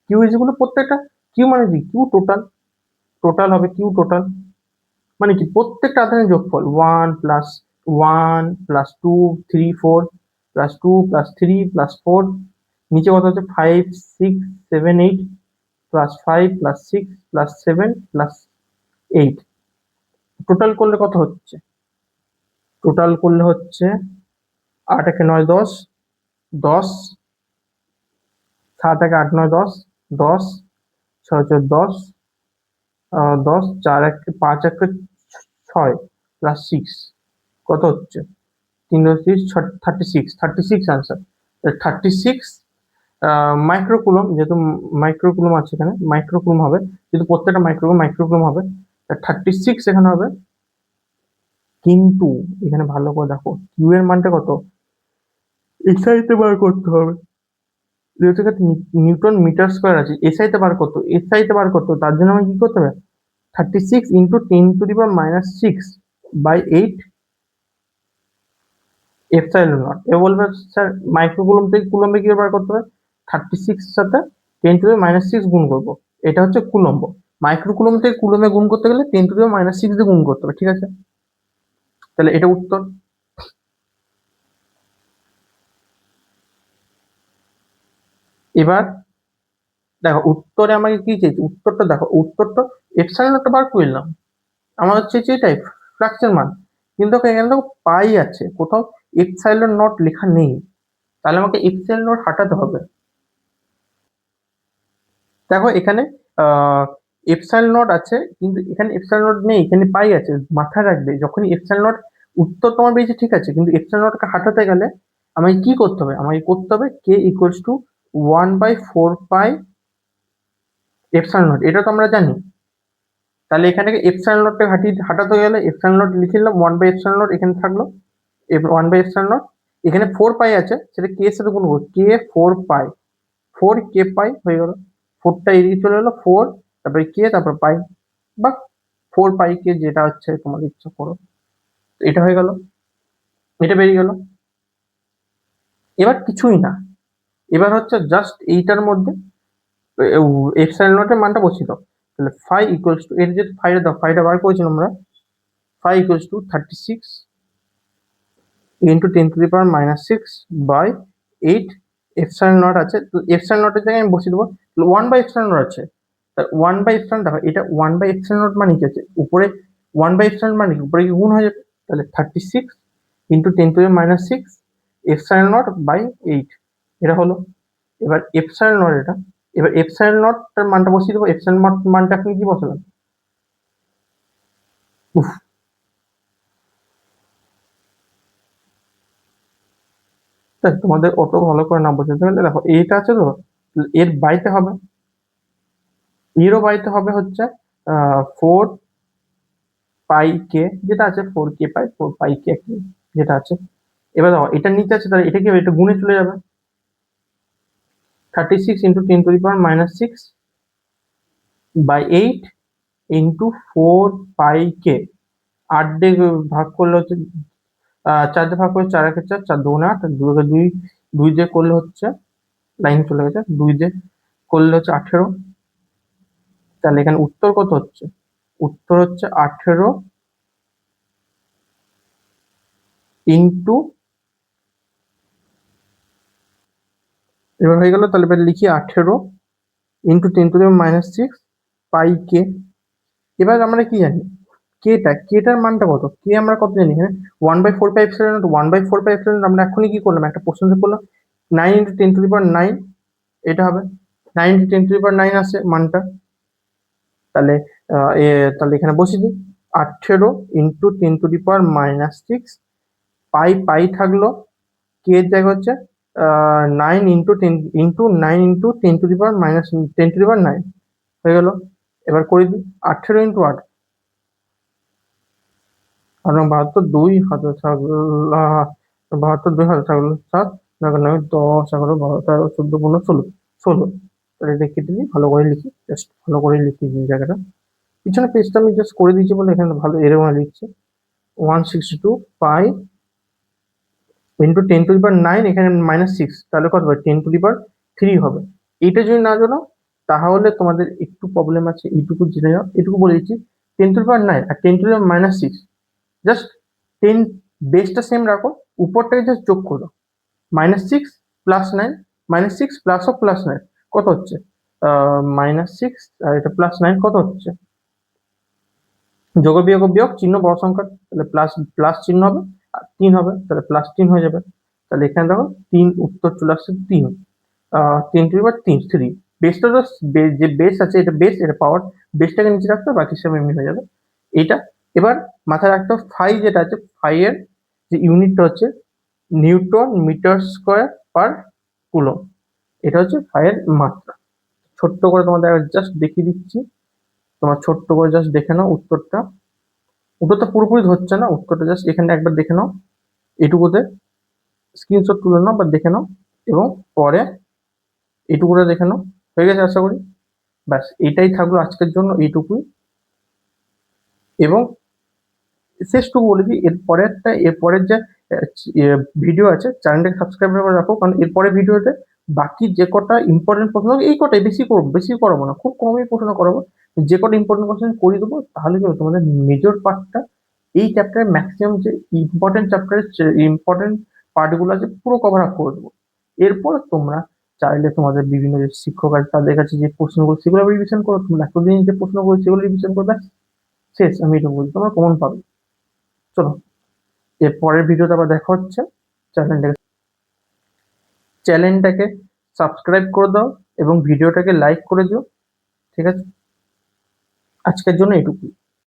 কিউ ইজ ইকুয়াল টু প্রত্যেকটা, কিউ মানে কি, কিউ টোটাল, হবে কিউ টোটাল, মানে কি প্রত্যেকটা আধানের যোগফল, 1 + 1 + 2 3 4 +2 + 3 + 4, নিচে কত হচ্ছে 5 6 7 8, +5 +6 +7 +8, টোটাল করলে কত হচ্ছে? টোটাল করলে হচ্ছে 8 একে 9 10, 10 7 একে 8 9 10, 10 6 হচ্ছে 10, 10 4 একে 5 একে 6 +6 কত হচ্ছে? 3 36 36 আনসার। 36 মাইক্রোকুলম, যেহেতু মাইক্রোকুলম আছে এখানে, মাইক্রোকুলম হবে, যেহেতু প্রত্যেকটা মাইক্রোকুলম হবে, 36 এখানে হবে। কিন্তু এখানে ভালো করে দেখো কিউ এর মানটা কত, এসআইতে বার করতে হবে, যেহেতু এখানে নিউটন মিটার স্কোয়ার আছে, এসআইতে বার করতে, এসআইতে বার করতে, তার জন্য আমি কি করতে হবে, 36 ইন্টু 10⁻⁻6 বাই 8 এপসাইলন নট। এ বলবে স্যার মাইক্রোকুলম থেকে কুলম্বে কি বার করতে হবে, 36 এর সাথে 10⁻⁻6 গুণ করবো, এটা হচ্ছে কুলম্ব। মাইক্রোকুলম থেকে কুলমে গুণ করতে গেলে 10⁻⁻6 দিয়ে গুণ করতে হবে, ঠিক আছে? তাহলে এটা উত্তর। এবার দেখো উত্তরে আমাকে কি চেয়েছে, উত্তরটা দেখো, উত্তরটা এপসাইলন নটটা বার করলাম, আমার হচ্ছে এটাই ফ্র্যাকশন মান, কিন্তু এখানে দেখো পাই আছে, কোথাও এপসাইলন নট লেখা নেই, তাহলে আমাকে এপসাইলন নট হাঁটাতে হবে। দেখো এখানে এপসাইলন নট আছে, কিন্তু এখানে এপসাইলন নট নেই, এখানে পাই আছে। মাথায় রাখবে যখনই এপসাইলন নট, উত্তর তোমার বেরিয়েছে ঠিক আছে, কিন্তু এপসাইলন নটকে হাঁটাতে গেলে আমাকে কি করতে হবে, আমাকে করতে হবে K equals to 1/4 pi epsilon naught, এটা তো আমরা জানি। তাহলে এখানে এপসাইলন নটটা হাঁটাতে গেলে এপসাইলন নট লিখে নিলাম, 1/এপসাইলন নট এখানে থাকলো, 1/এপসাইলন নট, এখানে 4 পাই আছে, সেটা কে এর সাথে গুণ করবো, কে 4 পাই, 4 কে পাই হয়ে গেল, 4টা এদিকে চলে এলো, 4 তারপরে কে তারপর পাই, বা 4 পাই কে, যেটা হচ্ছে তোমার ইচ্ছা করো। এটা হয়ে গেল, এটা বেরিয়ে গেল। এবার কিছুই না, এবার হচ্ছে জাস্ট এইটার মধ্যে এপসাইলন নটের মানটা বসিয়ে দাও। তাহলে ফাই ইকুয়ালস টু, এর যে ফাইটা দাও, ফাইটা বার করেছিলাম আমরা, phi equals to 36 into 10⁻⁻6 by 8 epsilon naught আছে, তো এপসাইলন নটের জায়গায় আমি বসিয়ে দেবো 1/এপসাইলন নট আছে, 1/এপসাইলন দেখো, এটা 1/এপসাইলন নট মানে কি আছে, উপরে 1/এপসাইলন মানে কি উপরে কি গুণ হয়ে যাবে, তাহলে 36 ইন্টু 10⁻⁻6 এপসাইলন নট বাই 8, এটা হলো। এবার এপসাইলন নট এটা, এবার এপসাইলন নটটার মানটা বসিয়ে দেবো, এপসাইলন নট মানটা আপনি কি বসালাম, উফ, দেখ তোমাদের অত ভালো করে না বোঝাতে পারলে, দেখো এইটা আছে তো, এর বাইতে হবে, এরও বাইতে হবে হচ্ছে 4 পাই কে, যেটা আছে 4 কে পাই, 4 পাই কে যেটা আছে। এবার দেখো এটা নিচে আছে, তাহলে এটা কি হবে, এটা গুণে চলে যাবে, 36 ইন্টু 10⁻⁻6 বাই 8 ইন্টু 4 পাই কে, 8 দিয়ে ভাগ করলে হচ্ছে 4 দিয়ে ভাগ করে 4 একে 4, 4 2 8, 2 একে 2, 2 দিয়ে করলে হচ্ছে, লাইন চলে গেছে, 2 দিয়ে করলে হচ্ছে 18, তাহলে এখানে উত্তর কত হচ্ছে, উত্তর হচ্ছে 18 ইন্টু, এবার হয়ে গেল, তাহলে এবার লিখি 18 ইন্টু 10⁻⁻6 পাই কে। এবার আমরা কি জানি, কেটার মানটা কত, কে আমরা কত জানি, এখানে 1/4 pi epsilon not, 1/4 pi epsilon not আমরা এখনই কি করলাম, একটা প্রশ্ন করলাম, 9 ইন্টু 10⁹, এটা হবে 9 ইন্টু 10⁹ আসে মানটা, তাহলে তাহলে এখানে বসিয়ে দিই, 18 ইন্টু 10⁻⁻6 পাই, পাই থাকলো, কে এর জায়গা হচ্ছে 9 ইন্টু 10 ইন্টু 9 ইন্টু 10⁻⁻9 হয়ে গেল। এবার করে দিই 18 ইন্টু 8, আর 72 2 হাতে থাকলো, 72 2 হাতে থাকলো 7, 9 10 11 12 13 14 15 16, 16, তাহলে লিখে দিলি, ভালো করে লিখি, জাস্ট ভালো করে লিখি এই জায়গাটা, পিছনে পেজটা আমি জাস্ট করে দিয়েছি বলে এখানে ভালো এরকম লিখছি, 162 পাই ইন্টু 10⁹, এখানে -6, তাহলে কত হবে, 10⁻³ হবে। এইটা যদি না জানো তাহলে তোমাদের একটু প্রবলেম আছে, এইটুকু জেনে যাও, এটুকু বলে দিচ্ছি, 10⁻9 আর 10⁻6, জাস্ট 10 বেসটা সেম রাখো, উপরটাকে জাস্ট যোগ করো, -6 + 9, -6 + +9 কত হচ্ছে, -6 আর এটা +9 কত হচ্ছে? যোগ বিয়োগ বিয়োগ চিহ্ন বড় সংখ্যা, তাহলে প্লাস প্লাস চিহ্ন হবে আর 3 হবে, তাহলে +3 হয়ে যাবে। তাহলে এখানে দেখো 3 উত্তর চলে আসছে 3। 3 টু দি পাওয়ার 3। বেসটা তো যে বেস আছে এটা বেস, এটা পাওয়ার, বেসটাকে নিচে রাখতে হবে, বাকি সব এমনি হয়ে যাবে। এইটা এবার মাথায় রাখতে হবে ফাই যেটা আছে, ফাই এর যে ইউনিটটা হচ্ছে newton metre square per coulomb. এটা হচ্ছে ফাই এর মাত্রা। ছোট্ট করে তোমাদের জাস্ট দেখিয়ে দিচ্ছি, তোমার ছোট্ট করে জাস্ট দেখে নাও উত্তরটা। উত্তরটা পুরোপুরি ধরছে না, উত্তরটা জাস্ট এখানে একবার দেখে নাও, এটুকুতে স্ক্রিনশট তুলে নাও বা দেখে নাও, এবং পরে এটুকুটা দেখে নাও। হয়ে গেছে আশা করি। ব্যাস এটাই থাকলো আজকের জন্য, এইটুকুই। এবং শেষটুকু বলে দিই, এরপরের যে ভিডিও আছে চ্যানেলটাকে সাবস্ক্রাইব করে রাখো, কারণ এরপরের ভিডিওতে বাকি যে কটা ইম্পর্টেন্ট প্রশ্ন হবে, এই কটাই বেশি করাবো না, খুব কমই প্রশ্ন করাবো। যে কটা ইম্পর্টেন্ট কোশ্চেন করিয়ে দেবো, তাহলে কি হবে, তোমাদের মেজর পার্টটা এই চ্যাপ্টারের ম্যাক্সিমাম যে ইম্পর্টেন্ট চ্যাপ্টারের ইম্পর্টেন্ট পার্টগুলো আছে পুরো কভার আপ করে দেবো। এরপর তোমরা চাইলে তোমাদের বিভিন্ন যে শিক্ষক আছে তাদের কাছে যে প্রশ্নগুলো সেগুলো রিভিশন করো, তোমরা এতদিন যে প্রশ্নগুলো সেগুলো রিভিশন করবে, ব্যাস শেষ। আমি এটা বলছি, তোমরা কমন পাবে। চলো, এর পরের ভিডিওতে আবার দেখা হচ্ছে। চ্যানেলটাকে চ্যানেলটাকে সাবস্ক্রাইব করে দাও এবং ভিডিওটাকে লাইক করে দিও। ঠিক আছে, আজকের জন্য এটুকুই।